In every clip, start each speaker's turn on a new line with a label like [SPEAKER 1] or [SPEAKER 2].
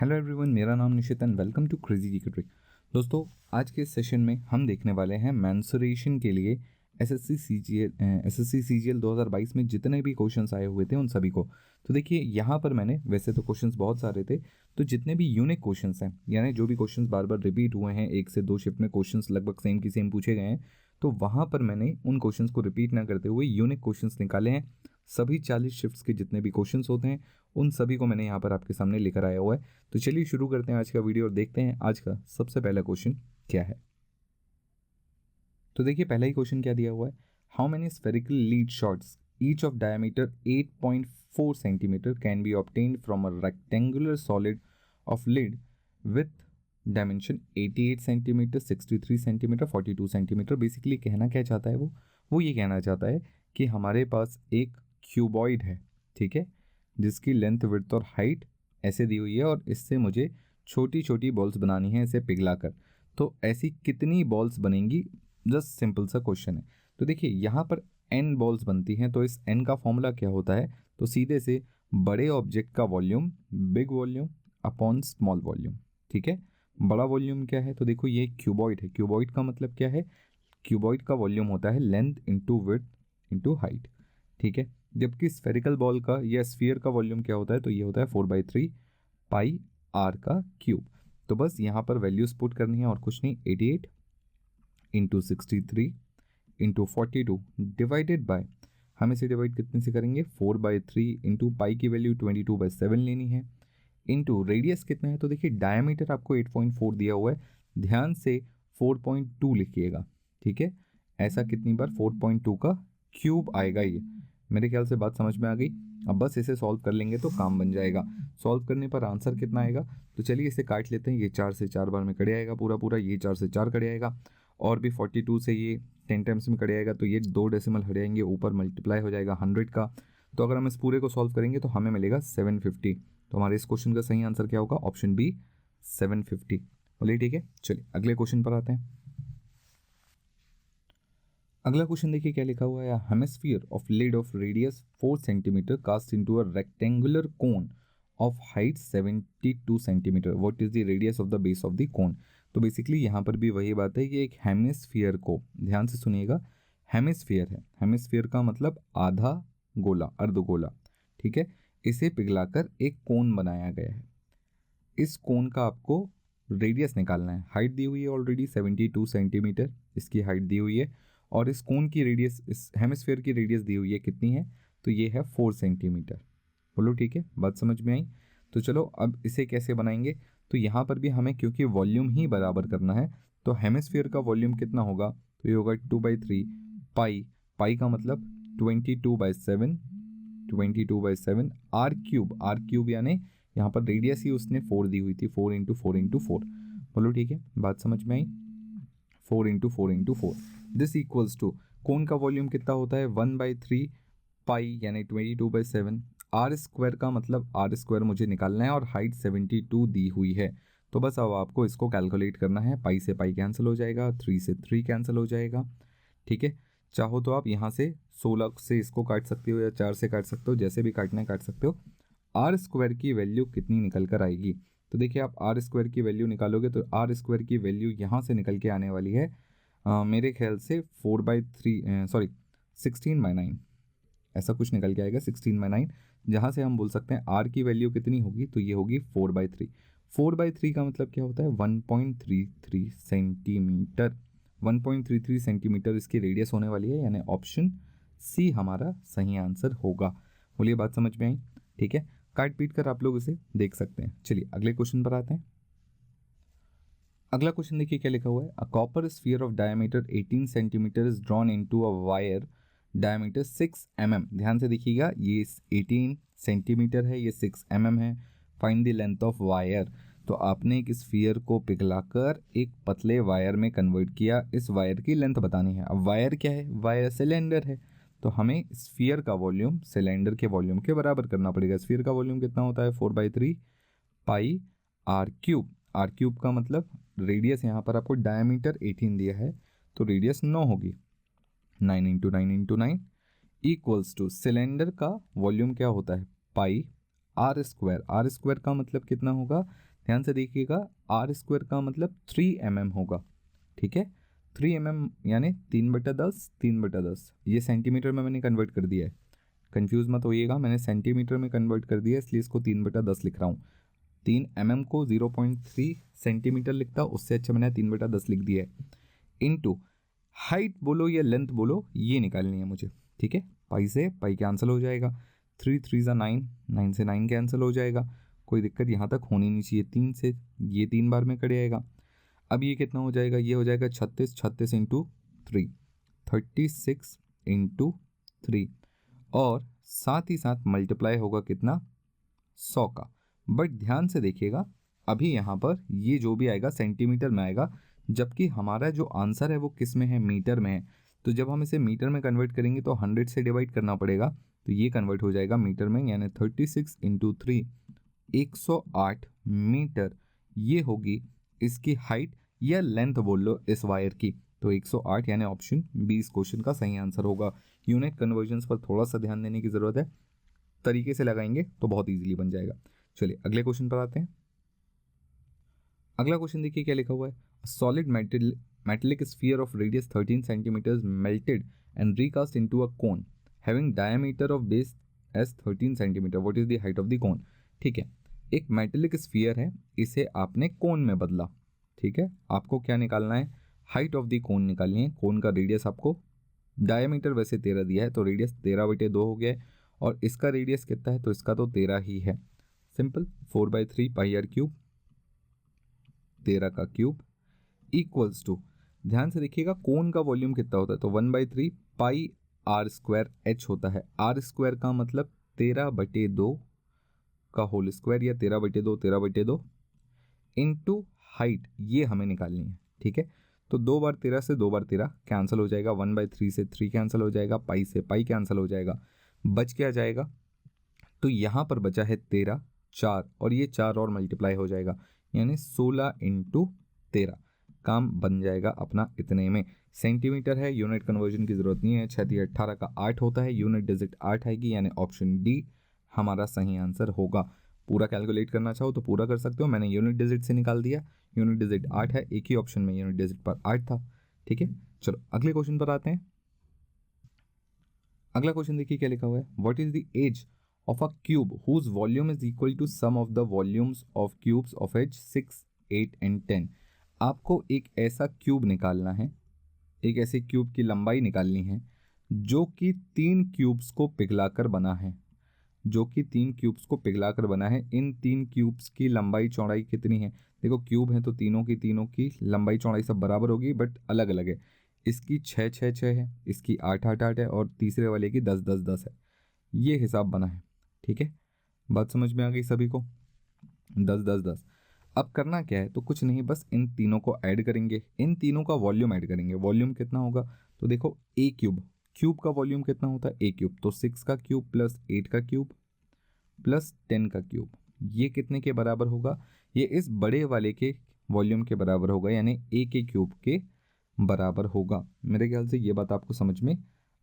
[SPEAKER 1] Hello everyone, मेरा नाम Nishit and welcome to crazy GK trick. दोस्तों, आज के सेशन में हम देखने वाले हैं मेंसुरेशन के लिए एसएससी सीजीएल 2022 में जितने भी क्वेश्चंस आए हुए थे उन सभी को। तो देखिए, यहाँ पर मैंने वैसे तो क्वेश्चंस बहुत सारे थे, तो जितने भी यूनिक क्वेश्चंस हैं, यानी जो भी क्वेश्चंस बार बार रिपीट हुए हैं, 1 से 2 शिफ्ट में क्वेश्चंस लगभग सेम की सेम पूछे गए हैं, तो वहाँ पर मैंने उन क्वेश्चंस को रिपीट ना करते हुए यूनिक क्वेश्चंस निकाले हैं। सभी 40 शिफ्ट्स के जितने भी क्वेश्चंस होते हैं उन सभी को मैंने यहाँ पर आपके सामने लेकर आया हुआ है। तो चलिए शुरू करते हैं आज का वीडियो और देखते हैं आज का सबसे पहला क्वेश्चन क्या है। तो देखिए, पहला ही क्वेश्चन क्या दिया हुआ है, how many spherical lead shots each of diameter 8.4 centimetre can be obtained from a rectangular solid of lead with dimension 88 centimetre, 63 centimetre, 42 centimetre. Basically कहना क्या चाहता है वो ये कहना चाहता है कि हमारे पास एक क्यूबॉइड है, ठीक है, जिसकी लेंथ, विड्थ और हाइट ऐसे दी हुई है और इससे मुझे छोटी छोटी बॉल्स बनानी है इसे पिघलाकर। तो ऐसी कितनी बॉल्स बनेंगी, जस्ट सिंपल सा क्वेश्चन है। तो देखिए, यहाँ पर n बॉल्स बनती हैं, तो इस n का फॉर्मूला क्या होता है, तो सीधे से बड़े ऑब्जेक्ट का volume, big volume upon small volume, ठीक है। बड़ा वॉल्यूम क्या है, तो देखो ये क्यूबॉइड है। क्यूबॉइड का मतलब क्या है, क्यूबॉइड का वॉल्यूम होता है length into width into height, ठीक है। जबकि स्फेरिकल बॉल का या स्फीयर का वॉल्यूम क्या होता है, तो ये होता है 4/3 पाई आर का क्यूब। तो बस यहाँ पर वैल्यूज पुट करनी है और कुछ नहीं, 88 इंटू 63 इंटू 42 डिवाइडेड बाय, हम इसे डिवाइड कितने से करेंगे, 4/3 इंटू पाई की वैल्यू 22/7 लेनी है, इंटू रेडियस कितना है, तो देखिए डायमीटर आपको 8.4 दिया हुआ है, ध्यान से 4.2 लिखिएगा, ठीक है। ऐसा कितनी बार, 4.2 का क्यूब आएगा ये। मेरे ख्याल से बात समझ में आ गई। अब बस इसे सॉल्व कर लेंगे तो काम बन जाएगा। सॉल्व करने पर आंसर कितना आएगा, तो चलिए इसे काट लेते हैं। ये 4 से 4 बार में कट आएगा पूरा पूरा, ये 4 से 4 कट आएगा, और भी 42 से ये 10 टाइम्स में कट आएगा, तो ये 2 डेसिमल हट जाएंगे, ऊपर मल्टीप्लाई हो जाएगा 100 का। तो अगर हम इस पूरे को सॉल्व करेंगे तो हमें मिलेगा 750। तो हमारे इस क्वेश्चन का सही आंसर क्या होगा, ऑप्शन बी 750। बोलिए ठीक है। चलिए अगले क्वेश्चन पर आते हैं। अगला क्वेश्चन देखिए क्या लिखा हुआ है, hemisphere of lead of radius 4 centimetre cast into a rectangular cone of height 72 centimetre, what is the radius of the base of the cone. तो बेसिकली यहाँ पर भी वही बात है कि एक हेमिस्फीयर को, ध्यान से सुनिएगा, हेमिस्फीयर है, हेमिस्फीयर का मतलब आधा गोला, अर्धगोला, ठीक है। इसे पिघलाकर एक कोन बनाया गया है। इस कोन का आपको रेडियस निकालना है। हाइट दी हुई है ऑलरेडी 72 सेंटीमीटर, इसकी हाइट दी हुई है, और इस कोन की रेडियस, इस हेमिस्फीयर की रेडियस दी हुई है कितनी है, तो ये है 4 सेंटीमीटर। बोलो ठीक है, बात समझ में आई। तो चलो अब इसे कैसे बनाएंगे, तो यहाँ पर भी हमें क्योंकि वॉल्यूम ही बराबर करना है, तो हेमिस्फीयर का वॉल्यूम कितना होगा, तो ये होगा 2/3 पाई, पाई का मतलब 22/7, 22/7 आर क्यूब, आर क्यूब यानी यहाँ पर रेडियस ही उसने 4 दी हुई थी, 4 इंटू 4 इंटू 4। बोलो ठीक है, बात समझ में आई। 4 into 4 into 4, this equals to, cone का वॉल्यूम कितना होता है, 1/3 पाई यानी 22/7, आर स्क्वायर का मतलब आर स्क्वायर मुझे निकालना है और हाइट 72 दी हुई है। तो बस अब आपको इसको कैलकुलेट करना है। पाई से पाई कैंसिल हो जाएगा, 3 से 3 कैंसिल हो जाएगा, ठीक है। चाहो तो आप यहाँ से 16 से इसको काट सकते हो या 4 से काट सकते हो, जैसे भी काटना है काट सकते हो। आर स्क्वायर की वैल्यू कितनी निकल कर आएगी, तो देखिए आप आर स्क्वायर की वैल्यू निकालोगे तो आर स्क्वायर की वैल्यू यहाँ से निकल के आने वाली है, मेरे ख्याल से 4/3 सॉरी 16/9, ऐसा कुछ निकल के आएगा 16/9, जहाँ से हम बोल सकते हैं आर की वैल्यू कितनी होगी, तो ये होगी 4/3। 4/3 का मतलब क्या होता है, 1.33 सेंटीमीटर, 1.33 सेंटीमीटर इसकी रेडियस होने वाली है, यानी ऑप्शन सी हमारा सही आंसर होगा। बोलिए बात समझ में आई, ठीक है। काट पीट कर आप लोग इसे देख सकते हैं। चलिए अगले क्वेश्चन पर आते हैं। अगला क्वेश्चन देखिए क्या लिखा हुआ है, a copper sphere of diameter 18 centimetre is drawn into a wire diameter 6 mm। ध्यान से देखिएगा, ये 18 सेंटीमीटर है, ये 6 mm है। Find the length of wire. तो आपने एक स्फीयर को पिघलाकर एक पतले वायर में कन्वर्ट किया, इस वायर की लेंथ बतानी है। अब वायर क्या है, वायर सिलेंडर है, तो हमें स्फीयर का वॉल्यूम सिलेंडर के वॉल्यूम के बराबर करना पड़ेगा। स्फीयर का वॉल्यूम कितना होता है, 4/3 pi R cube. R cube का मतलब रेडियस, यहाँ पर आपको डायमीटर 18 दिया है, तो रेडियस 9 होगी, 9 into 9 into 9 equals to, cylinder का वॉल्यूम क्या होता है, pi are square. R square का मतलब कितना होगा, ध्यान से देखिएगा, आर स्क्वायर का मतलब 3 mm होगा, ठीक है। 3 mm यानी 3/10, 3/10, ये सेंटीमीटर में मैंने कन्वर्ट कर दिया है, कंफ्यूज मत होइएगा, मैंने सेंटीमीटर में कन्वर्ट कर दिया है, इसलिए इसको 3/10 लिख रहा हूँ। 3 mm को 0.3 सेंटीमीटर लिखता, उससे अच्छा मैंने 3/10 लिख दिया है। इनटू हाइट बोलो या लेंथ बोलो, ये निकालनी है मुझे, ठीक है। पाई से पाई कैंसिल हो जाएगा, 3 3 9, 9 से 9 कैंसिल हो जाएगा, कोई दिक्कत यहाँ तक होनी नहीं चाहिए। 3 से ये 3 बार में कट जाएगा। अब ये कितना हो जाएगा, ये हो जाएगा 36, 36 इंटू 3, 36 इंटू 3, और साथ ही साथ मल्टीप्लाई होगा कितना, 100 का। बट ध्यान से देखिएगा, अभी यहाँ पर ये जो भी आएगा सेंटीमीटर में आएगा, जबकि हमारा जो आंसर है वो किस में है, मीटर में है। तो जब हम इसे मीटर में कन्वर्ट करेंगे तो 100 से डिवाइड करना पड़ेगा, तो ये कन्वर्ट हो जाएगा मीटर में, यानी 36 इंटू 3, 108 मीटर। ये होगी इसकी हाइट या लेंथ बोल लो इस वायर की, तो 108 यानी ऑप्शन बी इस क्वेश्चन का सही आंसर होगा। यूनिट कन्वर्जन्स पर थोड़ा सा ध्यान देने की ज़रूरत है, तरीके से लगाएंगे तो बहुत इजीली बन जाएगा। चलिए अगले क्वेश्चन पर आते हैं। अगला क्वेश्चन देखिए क्या लिखा हुआ है, solid metallic sphere of radius 13 centimetres melted and recast into a cone having diameter of base as 13 centimetre, what is the height of the cone. ठीक है, एक मेटेलिक स्फीयर है, इसे आपने कोन में बदला, ठीक है। आपको क्या निकालना है, हाइट ऑफ द कोन निकालनी है। कोन का रेडियस आपको, डायमीटर वैसे 13 दिया है तो रेडियस 13/2 हो गया है, और इसका रेडियस कितना है, तो इसका तो 13 ही है। सिंपल, 4/3 पाई आर क्यूब, 13 का क्यूब इक्वल्स टू, ध्यान से देखिएगा कोन का वॉल्यूम कितना होता है, तो 1/3 पाई आर स्क्वायर एच होता है। आर स्क्वायर का मतलब 13/2 का होल स्क्वायर, या 13/2, 13/2 इंटू हाइट, ये हमें निकालनी है, ठीक है। तो 2 बार 13 से 2 बार 13 कैंसिल हो जाएगा, 1/3 से 3 कैंसिल हो जाएगा, पाई से पाई कैंसिल हो जाएगा, बच क्या जाएगा, तो यहाँ पर बचा है 13, 4, और ये 4 और मल्टीप्लाई हो जाएगा, यानी 16 इंटू 13, काम बन जाएगा अपना इतने में। सेंटीमीटर है, यूनिट कन्वर्जन की जरूरत नहीं है, 6×18 का 8 होता है, यूनिट डिजिट 8 आएगी, यानी ऑप्शन डी हमारा सही आंसर होगा। पूरा कैलकुलेट करना चाहो तो पूरा कर सकते हो, मैंने यूनिट डिजिट से निकाल दिया, यूनिट डिजिट 8 है, एक ही ऑप्शन में यूनिट डिजिट पर 8 था, ठीक है। चलो अगले क्वेश्चन पर आते हैं। अगला क्वेश्चन देखिए क्या लिखा हुआ है, what is the edge of a cube whose volume is equal to sum of the volumes of cubes of edge 6, 8 and 10। आपको एक ऐसा क्यूब निकालना है, एक ऐसे क्यूब की लंबाई निकालनी है जो कि 3 क्यूब्स को पिघलाकर बना है, जो कि 3 क्यूब्स को पिघलाकर बना है। इन 3 क्यूब्स की लंबाई चौड़ाई कितनी है, देखो क्यूब है तो तीनों की लंबाई चौड़ाई सब बराबर होगी, बट अलग अलग है। इसकी 6, 6, 6 है, इसकी 8, 8, 8 है, और तीसरे वाले की 10, 10, 10 है। ये हिसाब बना है, ठीक है। बात समझ में आ गई सभी को, 10, 10, 10। अब करना क्या है, तो कुछ नहीं, बस इन तीनों को ऐड करेंगे, इन तीनों का वॉल्यूम ऐड करेंगे। वॉल्यूम कितना होगा, तो देखो ए क्यूब, क्यूब का वॉल्यूम कितना होता है, ए क्यूब, तो 6 का क्यूब प्लस 8 का क्यूब प्लस 10 का क्यूब, ये कितने के बराबर होगा, ये इस बड़े वाले के वॉल्यूम के बराबर होगा, यानी ए के क्यूब के बराबर होगा। मेरे ख्याल से ये बात आपको समझ में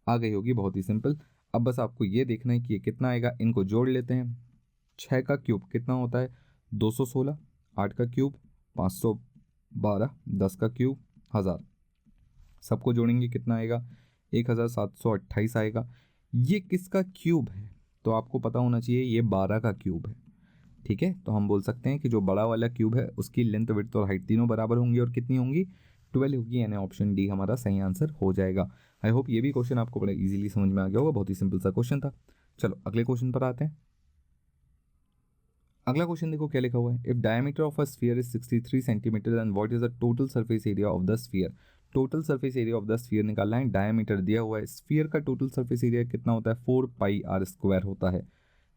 [SPEAKER 1] आ गई होगी, बहुत ही सिंपल। अब बस आपको ये देखना है कि ये कितना आएगा, इनको जोड़ लेते हैं। 6 का क्यूब कितना होता है, 216, 8 का क्यूब 512, 10 का क्यूब 1000, सबको जोड़ेंगे कितना आएगा, 1728 आएगा। ये किसका क्यूब है, तो आपको पता होना चाहिए ये 12 का क्यूब है, ठीक है। तो हम बोल सकते हैं कि जो बड़ा वाला क्यूब है उसकी लेंथ, विड्थ और हाइट तीनों बराबर होंगी, और कितनी होंगी, 12 होगी, यानी ऑप्शन डी हमारा सही आंसर हो जाएगा। आई होप ये भी क्वेश्चन आपको बड़ा इजीली समझ में आ गया होगा, बहुत ही सिंपल सा क्वेश्चन था। चलो अगले क्वेश्चन पर आते हैं। अगला क्वेश्चन देखो क्या लिखा हुआ है, if diameter of a sphere is 63 centimetre and what is the total surface area of the sphere. Total surface area of the sphere निकालना है, डायमीटर दिया हुआ है, स्फीयर का टोटल सरफेस एरिया कितना होता है, 4 पाई आर स्क्वायर होता है,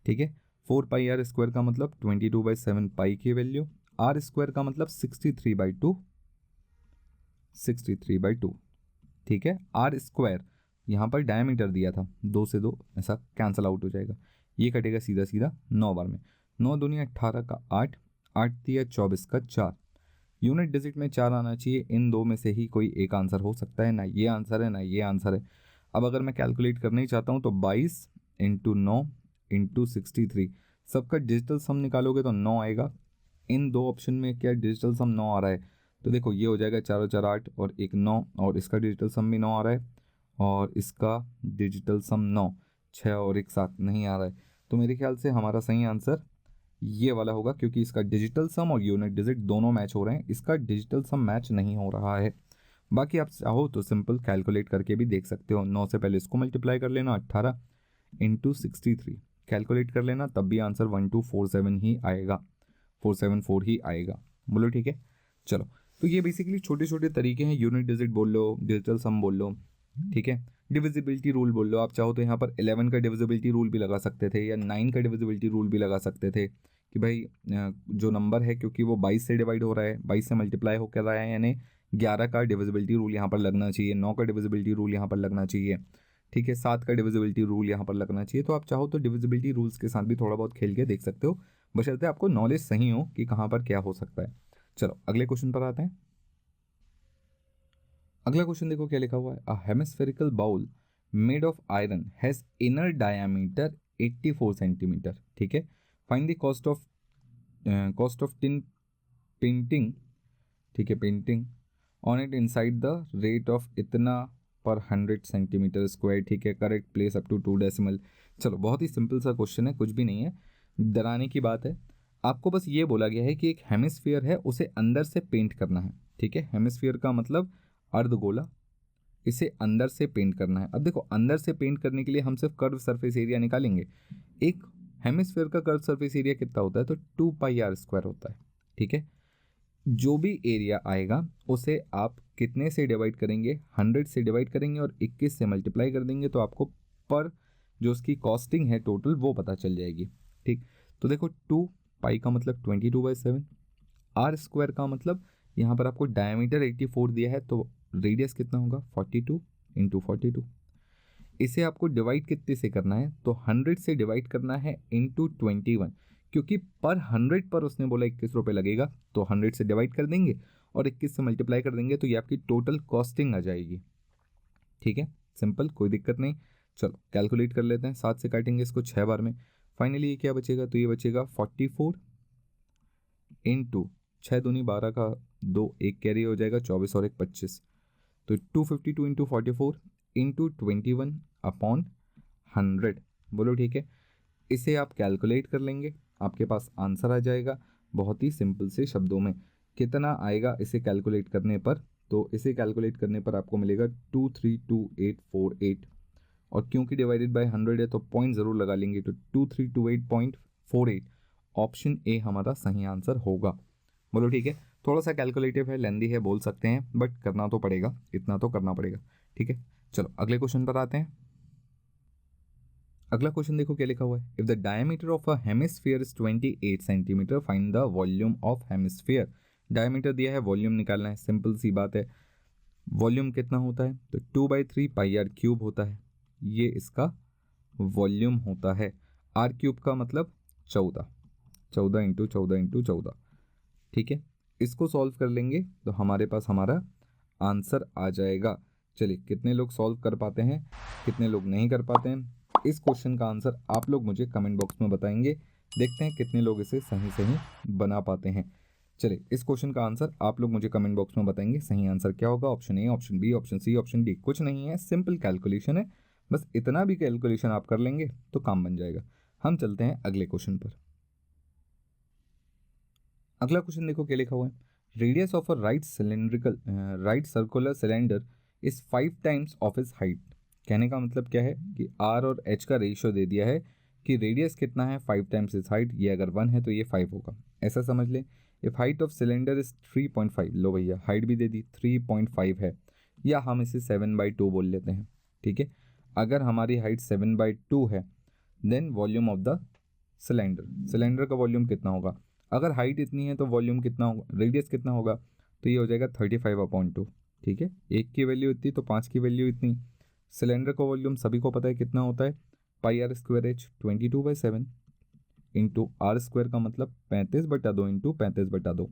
[SPEAKER 1] ठीक है। 4 पाई आर स्क्वायर का मतलब 22/7 पाई की वैल्यू, आर स्क्वायर का मतलब 63/2, 63/2, ठीक है। आर स्क्वायर यहाँ पर डायमीटर दिया था, 2 से 2 ऐसा कैंसिल आउट हो जाएगा, ये कटेगा सीधा सीधा 9 बार में, 9 दूनी 18 का 8, 8 दिया 24 का 4, यूनिट डिजिट में 4 आना चाहिए। इन दो में से ही कोई एक आंसर हो सकता है, ना ये आंसर है ना ये आंसर है। अब अगर मैं कैलकुलेट करना ही चाहता हूँ तो 22 इंटू 9 इंटू 63, सबका डिजिटल सम निकालोगे तो 9 आएगा, इन दो ऑप्शन में क्या डिजिटल सम 9 आ रहा है, तो देखो ये हो जाएगा 4 और 4 8 और एक 9, और इसका डिजिटल सम भी 9 आ रहा है, और इसका डिजिटल सम 9, 6 और एक 7 नहीं आ रहा है। तो मेरे ख्याल से हमारा सही आंसर ये वाला होगा, क्योंकि इसका डिजिटल सम और यूनिट डिजिट दोनों मैच हो रहे हैं, इसका डिजिटल सम मैच नहीं हो रहा है। बाकी आप चाहो तो सिंपल कैलकुलेट करके भी देख सकते हो। 9 से पहले इसको मल्टीप्लाई कर लेना, 18 इंटू 63 कैलकुलेट कर लेना, तब भी आंसर 1247 ही आएगा, 474 ही आएगा। बोलो ठीक है। चलो, तो ये बेसिकली छोटे छोटे तरीके हैं, यूनिट डिजिट बोल लो, डिजिटल सम बोल लो, ठीक है, डिविजिबिलिटी रूल बोल लो। आप चाहो तो यहाँ पर 11 का डिविजिबिलिटी रूल भी लगा सकते थे, या 9 का डिविजिबिलिटी रूल भी लगा सकते थे कि भाई जो नंबर है क्योंकि वो 22 से डिवाइड हो रहा है, 22 से मल्टीप्लाई होकर रहा है, यानी 11 का डिविजिबिलिटी रूल यहाँ पर लगना चाहिए, 9 का डिविजिबिलिटी रूल यहाँ पर लगना चाहिए, ठीक है, 7 का डिविजिबिलिटी रूल यहाँ पर लगना चाहिए। तो आप चाहो तो डिविजिबिलिटी रूल्स के साथ भी थोड़ा बहुत खेल के देख सकते हो, बशर्ते आपको नॉलेज सही हो कि कहाँ पर क्या हो सकता है। चलो अगले क्वेश्चन पर आते हैं। अगला क्वेश्चन देखो क्या लिखा हुआ है। A hemispherical bowl made of iron has inner diameter 84 centimetre, ठीक है। Find the cost of tin painting, ठीक है, painting on it inside the rate of इतना पर 100 सेंटीमीटर स्क्वायर, ठीक है, correct place up to 2 decimal. चलो बहुत ही सिंपल सा क्वेश्चन है, कुछ भी नहीं है, डराने की बात है। आपको बस ये बोला गया है कि एक हेमिस्फीयर है, उसे अंदर से पेंट करना है, ठीक है। हेमिस्फीयर का मतलब अर्धगोला, इसे अंदर से पेंट करना है। अब देखो अंदर से पेंट करने के लिए हम सिर्फ कर्व सरफेस एरिया निकालेंगे। एक हेमिस्फीयर का कर्व सरफेस एरिया कितना होता है, तो 2πr² होता है, ठीक है। जो भी एरिया आएगा उसे आप कितने से डिवाइड करेंगे, 100 से डिवाइड करेंगे और 21 से मल्टीप्लाई कर देंगे, तो आपको पर जो उसकी कॉस्टिंग है टोटल वो पता चल जाएगी, ठीक। तो देखो 2π का मतलब 22/7, r² का मतलब यहाँ पर आपको डायमीटर 84 दिया है, तो रेडियस कितना होगा 42 इंटू 42। इसे आपको डिवाइड कितने से करना है, तो 100 से डिवाइड करना है इंटू 21, क्योंकि पर 100 पर उसने बोला 21 रुपये लगेगा, तो 100 से डिवाइड कर देंगे और 21 से मल्टीप्लाई कर देंगे, तो ये आपकी टोटल कॉस्टिंग आ जाएगी, ठीक है, सिंपल, कोई दिक्कत नहीं। चलो कैलकुलेट कर लेते हैं, 7 से काटेंगे इसको 6 बार में, फाइनली ये क्या बचेगा, तो ये बचेगा 44 इंटू 6 दूनी 12 का 2, एक कैरी हो जाएगा 24 और एक 25, तो 252 इंटू 44 इंटू 21 अपॉन 100। बोलो ठीक है। इसे आप कैलकुलेट कर लेंगे, आपके पास आंसर आ जाएगा बहुत ही सिंपल से शब्दों में। कितना आएगा इसे कैलकुलेट करने पर, तो इसे कैलकुलेट करने पर आपको मिलेगा 232848, और क्योंकि डिवाइडेड बाय 100 है तो पॉइंट ज़रूर लगा लेंगे, तो 2328.48 ऑप्शन ए हमारा सही आंसर होगा। बोलो ठीक है। थोड़ा सा कैलकुलेटिव है, लेंदी है बोल सकते हैं, बट करना तो पड़ेगा, इतना तो करना पड़ेगा, ठीक है। चलो अगले क्वेश्चन पर आते हैं। अगला क्वेश्चन देखो क्या लिखा हुआ है। If the diameter of a hemisphere is 28 centimetre, find the volume of hemisphere. Diameter दिया है, वॉल्यूम निकालना है, सिंपल सी बात है। वॉल्यूम कितना होता है, तो 2/3πr³ होता है, ये इसका वॉल्यूम होता है। r³ का मतलब 14, 14 इंटू 14 इंटू 14, ठीक है। इसको सॉल्व कर लेंगे तो हमारे पास हमारा आंसर आ जाएगा। चलिए कितने लोग सॉल्व कर पाते हैं, कितने लोग नहीं कर पाते हैं, इस क्वेश्चन का आंसर आप लोग मुझे कमेंट बॉक्स में बताएंगे। देखते हैं कितने लोग इसे सही सही बना पाते हैं। चलिए इस क्वेश्चन का आंसर आप लोग मुझे कमेंट बॉक्स में बताएंगे। सही आंसर क्या होगा, option A, option B, option C, option D, कुछ नहीं है, सिंपल कैलकुलेशन है। बस इतना भी कैलकुलेशन आप कर लेंगे तो काम बन जाएगा। हम चलते हैं अगले क्वेश्चन पर। अगला क्वेश्चन देखो क्या लिखा हुआ है। Radius of a right circular cylinder is 5 times of is height. कहने का मतलब क्या है कि आर और एच का रेशियो दे दिया है कि रेडियस कितना है 5 टाइम्स इज हाइट, ये अगर 1 है तो ये 5 होगा, ऐसा समझ लें। If height of cylinder is 3.5, लो भैया हाइट भी दे दी 3.5 है, या हम इसे 7/2 बोल लेते हैं, ठीक है। अगर हमारी हाइट 7/2 है then volume of the cylinder का वॉल्यूम कितना होगा। अगर हाइट इतनी है तो वॉल्यूम कितना होगा, रेडियस कितना होगा, तो ये हो जाएगा 35/2, ठीक है। एक की वैल्यू इतनी तो 5 की वैल्यू इतनी। सिलेंडर का वॉल्यूम सभी को पता है कितना होता है, πr²h 22/7 इंटू r² का मतलब 35/2 इंटू 35/2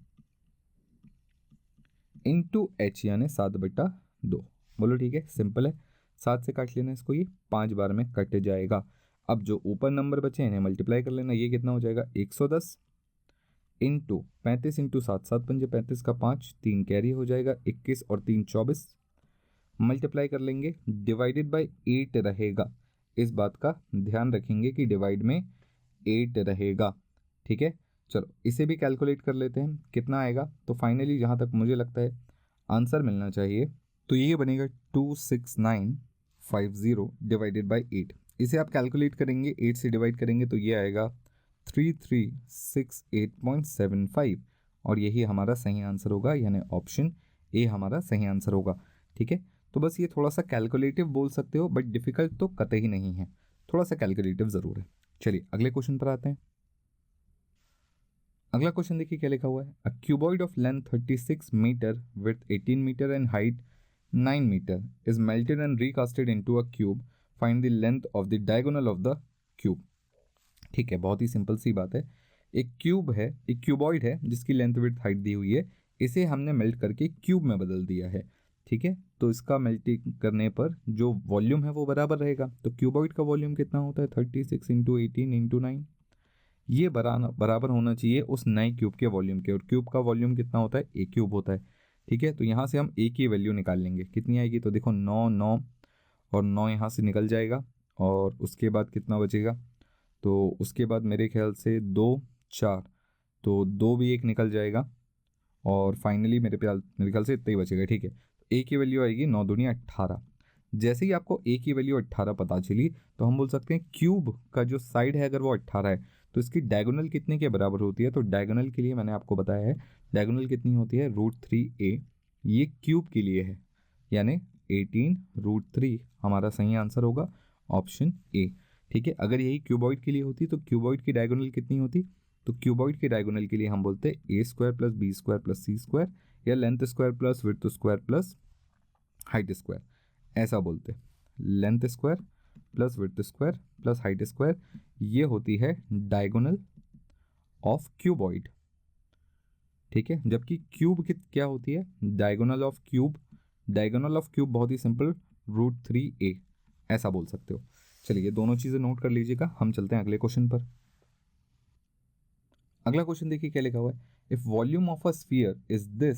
[SPEAKER 1] इंटू h यानी 7/2। बोलो ठीक है, सिंपल है। 7 से काट लेना इसको, ये 5 बार में कट जाएगा। अब जो ऊपर नंबर बचे इन्हें मल्टीप्लाई कर लेना, ये कितना हो जाएगा 110 इंटू 35 इंटू 7, 7 पंजे 35 का 5, 3 कैरी हो जाएगा, 21 और 3 24, मल्टीप्लाई कर लेंगे, डिवाइडेड बाय 8 रहेगा। इस बात का ध्यान रखेंगे कि डिवाइड में 8 रहेगा। ठीक है, चलो इसे भी कैलकुलेट कर लेते हैं कितना आएगा। तो फाइनली जहाँ तक मुझे लगता है आंसर मिलना चाहिए, तो ये बनेगा 26950 डिवाइडेड बाय 8। इसे आप कैलकुलेट करेंगे, 8 से डिवाइड करेंगे तो ये आएगा 3368.75 और यही हमारा सही आंसर होगा, यानी ऑप्शन ए हमारा सही आंसर होगा। ठीक है, तो बस ये थोड़ा सा कैलकुलेटिव बोल सकते हो, बट डिफिकल्ट तो कतई नहीं है, थोड़ा सा कैलकुलेटिव ज़रूर है। चलिए अगले क्वेश्चन पर आते हैं। अगला क्वेश्चन देखिए क्या लिखा हुआ है। A cuboid of length 36 metre with 18 metre and height 9 metre is melted and recasted into a cube, find the length of the diagonal of the cube. ठीक है, बहुत ही सिंपल सी बात है। एक क्यूब है, एक क्यूबॉइड है जिसकी लेंथ विड्थ हाइट दी हुई है, इसे हमने मेल्ट करके क्यूब में बदल दिया है। ठीक है, तो इसका मेल्टिंग करने पर जो वॉल्यूम है वो बराबर रहेगा। तो क्यूबॉइड का वॉल्यूम कितना होता है, 36 इंटू 18 इंटू 9, ये बराबर होना चाहिए उस नए क्यूब के वॉल्यूम के। और क्यूब का वॉल्यूम कितना होता है, ए क्यूब होता है। ठीक है, तो यहाँ से हम ए की वैल्यू निकाल लेंगे, कितनी आएगी, तो देखो 9 9 और 9 यहाँ से निकल जाएगा, और उसके बाद कितना बचेगा, तो उसके बाद मेरे ख्याल से 2 4, तो 2 भी एक निकल जाएगा, और फाइनली मेरे ख्याल से इतना ही बचेगा। ठीक है, ए की वैल्यू आएगी 9 दूनी 18। जैसे ही आपको ए की वैल्यू 18 पता चली, तो हम बोल सकते हैं क्यूब का जो साइड है अगर वो 18 है तो इसकी डायगोनल कितने के बराबर होती है। तो डायगोनल के लिए मैंने आपको बताया है, डायगोनल कितनी होती है, √3a। ये क्यूब के लिए है, यानी 18√3 हमारा सही आंसर होगा, ऑप्शन ए। ठीक है, अगर यही क्यूबॉइड के लिए होती तो क्यूबॉइड की डायगोनल कितनी होती, तो क्यूबॉइड की डायगोनल के लिए हम बोलते हैं A square plus B square plus C square, या length square plus width square plus height square, ऐसा बोलते हैं। Length square plus width square plus height square, ये होती है डायगोनल ऑफ क्यूबॉइड। ठीक है, जबकि क्यूब की क्या होती है, diagonal of cube. Diagonal of cube बहुत ही सिंपल, √3a, ऐसा बोल सकते हो। चलिए ये दोनों चीज़ें नोट कर लीजिएगा, हम चलते हैं अगले क्वेश्चन पर। अगला क्वेश्चन देखिए क्या लिखा हुआ है। If volume of a sphere is this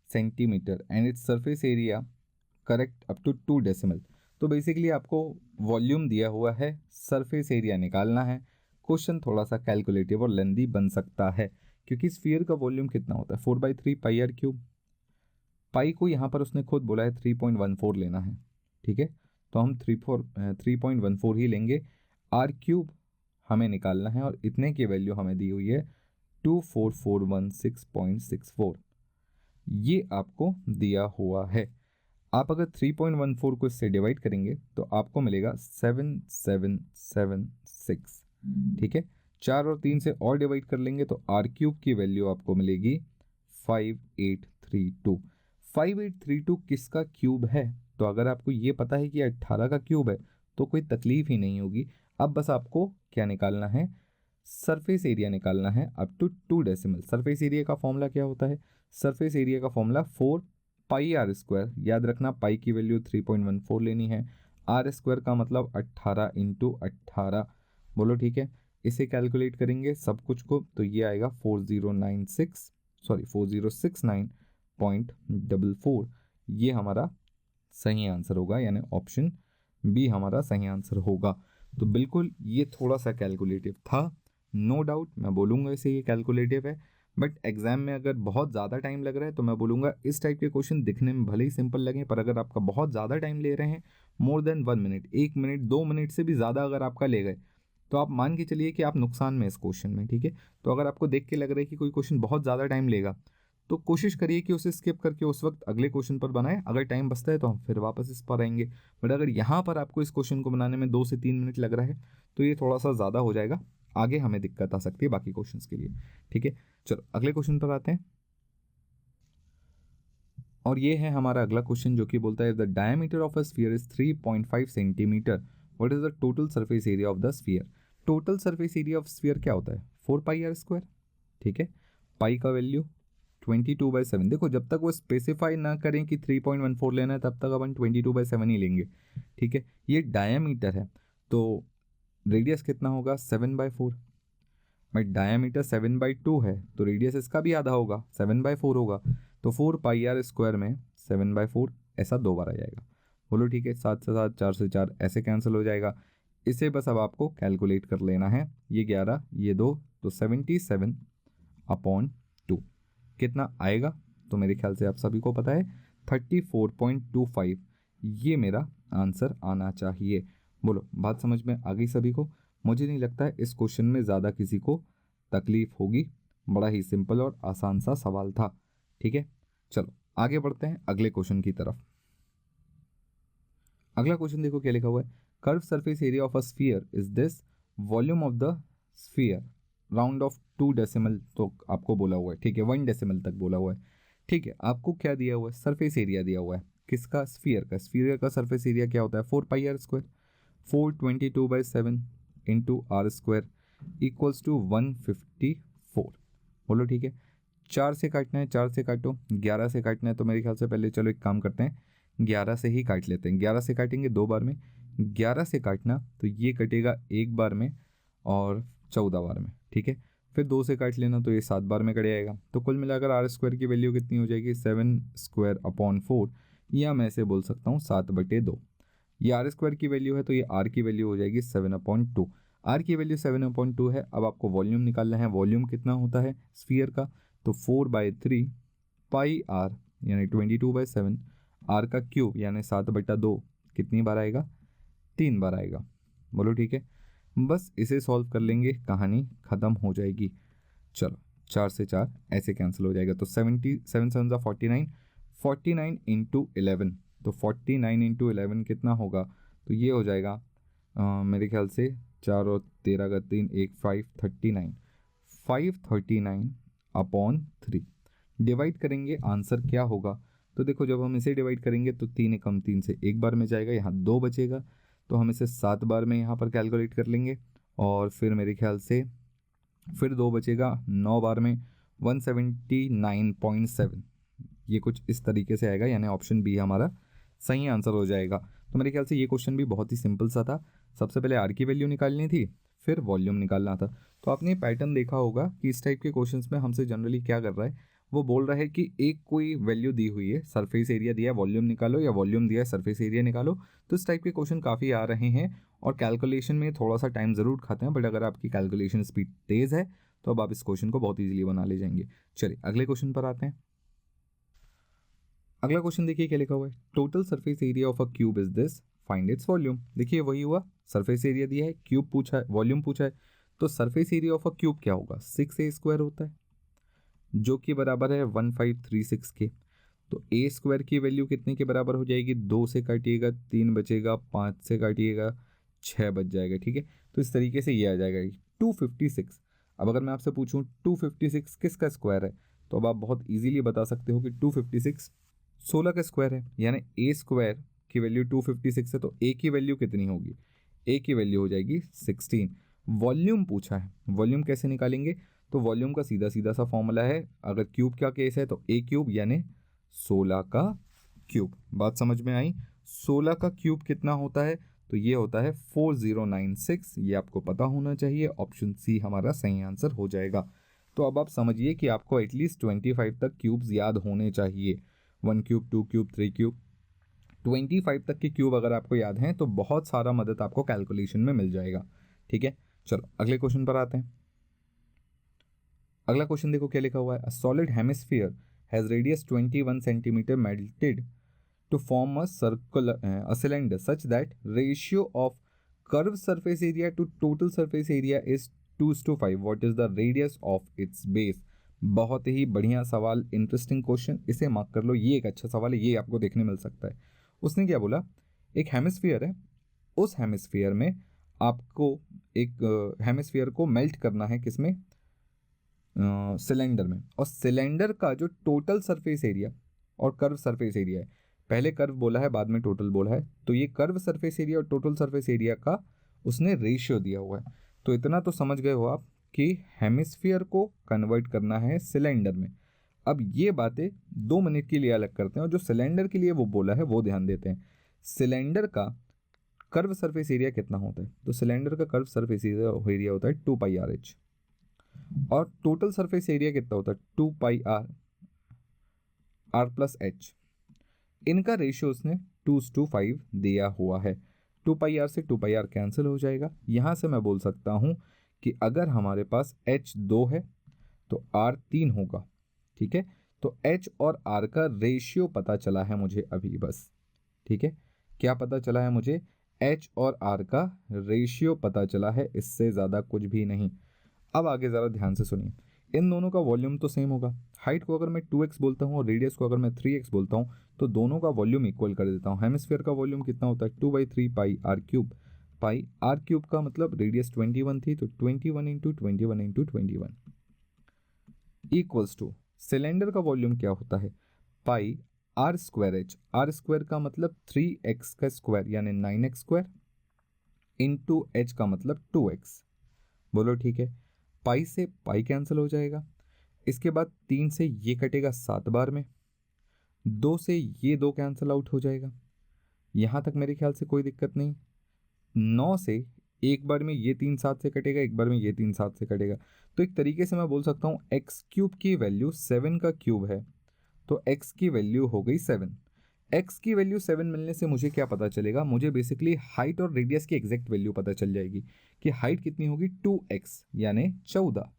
[SPEAKER 1] centimetre and its surface area correct up to 2 decimal. तो बेसिकली आपको वॉल्यूम दिया हुआ है, सरफेस एरिया निकालना है। क्वेश्चन थोड़ा सा कैलकुलेटिव और लेंदी बन सकता है, क्योंकि स्फीयर का वॉल्यूम कितना होता है, 4/3 पाई आर क्यूब। पाई को यहाँ पर उसने खुद बोला है 3.14 लेना है। ठीक है, तो हम 3.14 ही लेंगे। आर क्यूब हमें निकालना है, और इतने की वैल्यू हमें दी हुई है 24416.64, ये आपको दिया हुआ है। आप अगर 3.14 को इससे डिवाइड करेंगे तो आपको मिलेगा 7776। ठीक है, 4 और 3 से और डिवाइड कर लेंगे तो आर क्यूब की वैल्यू आपको मिलेगी 5832। 5832 किसका क्यूब है, तो अगर आपको ये पता है कि 18 का क्यूब है तो कोई तकलीफ ही नहीं होगी। अब बस आपको क्या निकालना है, सरफेस एरिया निकालना है up to 2 decimal. Surface area का फॉर्मूला क्या होता है, सरफेस एरिया का फॉर्मूला 4 पाई आर स्क्वायर। याद रखना पाई की वैल्यू 3.14 लेनी है, आर स्क्वायर का मतलब 18 इंटू 18। बोलो ठीक है, इसे कैलकुलेट करेंगे सब कुछ को, तो ये आएगा 4069.44। ये हमारा सही आंसर होगा, यानी ऑप्शन बी हमारा सही आंसर होगा। तो बिल्कुल ये थोड़ा सा कैलकुलेटिव था, नो डाउट मैं बोलूँगा इसे ये कैलकुलेटिव है। बट एग्जाम में अगर बहुत ज़्यादा टाइम लग रहा है तो मैं बोलूँगा इस टाइप के क्वेश्चन दिखने में भले ही सिंपल लगें, पर अगर आपका बहुत ज़्यादा टाइम ले रहे हैं, more than 1 minute, 1 minute 2 minute से भी ज़्यादा अगर आपका ले गए, तो आप मान के चलिए कि आप नुकसान में इस क्वेश्चन में। ठीक है, तो अगर आपको देख के लग रहा है कि कोई क्वेश्चन बहुत ज़्यादा टाइम लेगा, तो कोशिश करिए कि उसे स्किप करके उस वक्त अगले क्वेश्चन पर बनाएं। अगर टाइम बचता है तो हम फिर वापस इस पर आएंगे। बट अगर यहाँ पर आपको इस क्वेश्चन को बनाने में 2 से 3 मिनट लग रहा है तो ये थोड़ा सा ज़्यादा हो जाएगा, आगे हमें दिक्कत आ सकती है बाकी क्वेश्चंस के लिए। ठीक है, चलो अगले क्वेश्चन पर आते हैं। और ये है हमारा अगला क्वेश्चन, जो कि बोलता है the diameter of a sphere is 3.5 centimetre, what is the total surface area of the sphere. Total surface area of sphere क्या होता है, 4 पाई आर स्क्वायर। ठीक है, पाई का वैल्यू 22/7। देखो जब तक वो स्पेसिफाई ना करें कि 3.14 लेना है तब तक अपन 22/7 ही लेंगे। ठीक है, ये डायमीटर है, तो रेडियस कितना होगा, 7/4। भाई डायामीटर 7/2 है तो रेडियस इसका भी आधा होगा, 7/4 होगा, तो 4πr² में 7/4 ऐसा 2 बार आ जाएगा। बोलो ठीक है, 7 से 7, 4 से 4 ऐसे कैंसिल हो जाएगा। इसे बस अब आपको कैलकुलेट कर लेना है, ये 11 ये 2 तो 77/2 कितना आएगा, तो मेरे ख्याल से आप सभी को पता है 34.25 ये मेरा आंसर आना चाहिए। बोलो बात समझ में आ गई सभी को? मुझे नहीं लगता है इस क्वेश्चन में ज़्यादा किसी को तकलीफ होगी, बड़ा ही सिंपल और आसान सा सवाल था। ठीक है, चलो आगे बढ़ते हैं अगले क्वेश्चन की तरफ। अगला क्वेश्चन देखो क्या लिखा हुआ है, curve surface area of a sphere is this, volume of the sphere round of 2 decimal तो आपको बोला हुआ है, ठीक है 1 डेसिमल तक बोला हुआ है। ठीक है, आपको क्या दिया हुआ है, सरफेस एरिया दिया हुआ है किसका, स्फीयर का। स्फीयर का सरफेस एरिया क्या होता है, 4πr², 422/7 into r² equals to 154। बोलो ठीक है, 4 से काटना है, 4 से काटो, 11 से काटना है तो मेरे ख्याल से पहले चलो एक काम करते हैं, 11 से ही काट लेते हैं। 11 से काटेंगे 2 बार में, 11 से काटना तो ये कटेगा 1 बार में और 14 बार में। ठीक है, फिर 2 से काट लेना तो ये 7 बार में कट जाएगा। तो कुल मिलाकर r² की वैल्यू कितनी हो जाएगी, 7/4, या मैं इसे बोल सकता हूँ 7/2। ये r² की वैल्यू है तो ये r की वैल्यू हो जाएगी 7/2। r की वैल्यू 7/2 है। अब आपको वॉल्यूम निकालना है, वॉल्यूम कितना होता है स्फीयर का, तो 4/3 πr यानी 22/7, r का क्यूब यानी 7/2 कितनी बार आएगा, 3 बार आएगा। बोलो ठीक है, बस इसे सॉल्व कर लेंगे, कहानी ख़त्म हो जाएगी। चलो 4 से 4 ऐसे कैंसिल हो जाएगा, तो 77 49, 49 इंटू 11, तो 49 इंटू 11 कितना होगा, तो ये हो जाएगा मेरे ख्याल से 4 और 13 का 3, 1 539, 539/3 डिवाइड करेंगे, आंसर क्या होगा। तो देखो जब हम इसे डिवाइड करेंगे तो 3 एकम 3 से 1 बार में जाएगा, यहाँ 2 बचेगा, तो हम इसे 7 बार में यहाँ पर कैलकुलेट कर लेंगे, और फिर मेरे ख्याल से फिर 2 बचेगा 9 बार में 179.7, ये कुछ इस तरीके से आएगा, यानी ऑप्शन बी हमारा सही आंसर हो जाएगा। तो मेरे ख्याल से ये क्वेश्चन भी बहुत ही सिंपल सा था। सबसे पहले आर की वैल्यू निकालनी थी, फिर वॉल्यूम निकालना था। तो आपने पैटर्न देखा होगा कि इस टाइप के क्वेश्चंस में हमसे जनरली क्या कर रहा है, वो बोल रहा है कि एक कोई वैल्यू दी हुई है, सरफेस एरिया दिया है वॉल्यूम निकालो, या वॉल्यूम दिया है सरफेस एरिया निकालो। तो इस टाइप के क्वेश्चन काफ़ी आ रहे हैं और कैलकुलेशन में थोड़ा सा टाइम ज़रूर खाते हैं, बट अगर आपकी कैलकुलेशन स्पीड तेज़ है तो अब आप इस क्वेश्चन को बहुत ईजिली बना ले जाएंगे। चलिए अगले क्वेश्चन पर आते हैं। अगला क्वेश्चन देखिए क्या लिखा हुआ है, total surface area of a cube is this, find its volume. देखिए वही हुआ, सरफेस एरिया दिया है, क्यूब पूछा है, वॉल्यूम पूछा है, तो surface area of a cube क्या होगा, 6a² होता है, जो कि बराबर है 1536 के। तो a² की वैल्यू कितने के बराबर हो जाएगी, 2 से काटिएगा 3 बचेगा, 5 से काटिएगा 6 बच जाएगा। ठीक है, तो इस तरीके से ये आ जाएगा 256। अब अगर मैं आपसे पूछूं 256 किसका स्क्वायर है, तो अब आप बहुत इजीली बता सकते हो कि 256 16 का स्क्वायर है, यानी a² की वैल्यू 256 है, तो a की वैल्यू कितनी होगी, a की वैल्यू हो जाएगी 16। वॉल्यूम पूछा है, वॉल्यूम कैसे निकालेंगे, तो वॉल्यूम का सीधा सीधा सा फॉर्मूला है, अगर क्यूब का केस है तो a³ यानी 16 का क्यूब। बात समझ में आई, 16 का क्यूब कितना होता है, तो ये होता है 4096, ये आपको पता होना चाहिए, ऑप्शन सी हमारा सही आंसर हो जाएगा। तो अब आप समझिए कि आपको एटलीस्ट 25 तक क्यूब्स याद होने चाहिए, 1 क्यूब 2 क्यूब 3 क्यूब 25 तक के क्यूब अगर आपको याद हैं तो बहुत सारा मदद आपको कैलकुलेशन में मिल जाएगा। ठीक है, चलो अगले क्वेश्चन पर आते हैं। अगला क्वेश्चन देखो क्या लिखा हुआ है, a solid hemisphere has radius 21 centimetre melted to form a circular a cylinder such that ratio of curved surface area to total surface area is 2:5. What is the radius of its base? बहुत ही बढ़िया सवाल, interesting question, इसे mark कर लो, ये एक अच्छा सवाल है, ये आपको देखने मिल सकता है। उसने क्या बोला, एक हेमिस्फीयर है, उस हेमिस्फीयर में आपको एक हेमिस्फीयर को मेल्ट करना है, किसमें, सिलेंडर में, और सिलेंडर का जो टोटल सरफेस एरिया और कर्व सरफेस एरिया है, पहले कर्व बोला है बाद में टोटल बोला है, तो ये कर्व सरफेस एरिया और टोटल सरफेस एरिया का उसने रेशियो दिया हुआ है। तो इतना तो समझ गए हो आप कि हेमिस्फीयर को कन्वर्ट करना है सिलेंडर में। अब ये बातें 2 मिनट के लिए अलग करते हैं, और जो सिलेंडर के लिए वो बोला है वो ध्यान देते हैं। सिलेंडर का कर्व सरफेस एरिया कितना होता है, तो सिलेंडर का कर्व सरफेस एरिया होता है 2πRh। और टोटल सरफेस एरिया कितना होता है 2 पाई आर प्लस एच। इनका रेशियो उसने 2:5 दिया हुआ है। 2 पाई आर से 2 पाई आर कैंसिल हो जाएगा। यहाँ से मैं बोल सकता हूँ कि अगर हमारे पास एच 2 है तो आर 3 होगा। ठीक है, तो एच और आर का रेशियो पता चला है मुझे अभी बस। ठीक है, क्या पता चला है मुझे? एच और आर का रेशियो पता चला है, इससे ज़्यादा कुछ भी नहीं। अब आगे ज़रा ध्यान से सुनिए, इन दोनों का वॉल्यूम तो सेम होगा। हाइट को अगर मैं 2x बोलता हूँ और रेडियस को अगर मैं 3x बोलता हूँ तो दोनों का वॉल्यूम इक्वल कर देता हूँ। हेमिस्फीयर का वॉल्यूम कितना होता है 2/3 pi R cube. Pi R cube का मतलब रेडियस 21 थी, तो 21 × 21 × 21 इक्वल्स टू सिलेंडर का वॉल्यूम क्या होता है pi are square H. R square का मतलब 3x का स्क्वायर यानी 9x स्क्वायर इंटू एच का मतलब 2x। बोलो ठीक है, पाई से पाई कैंसिल हो जाएगा। इसके बाद 3 से ये कटेगा 7 बार में, 2 से ये 2 कैंसिल आउट हो जाएगा। यहाँ तक मेरे ख्याल से कोई दिक्कत नहीं। 9 से एक बार में ये 3 7 से कटेगा, एक बार में ये 3 7 से कटेगा। तो एक तरीके से मैं बोल सकता हूँ एक्स क्यूब की वैल्यू 7 का क्यूब है, तो एक्स की वैल्यू हो गई 7। एक्स की वैल्यू 7 मिलने से मुझे क्या पता चलेगा? मुझे बेसिकली हाइट और रेडियस की एग्जैक्ट वैल्यू पता चल जाएगी कि हाइट कितनी होगी 2x यानी 14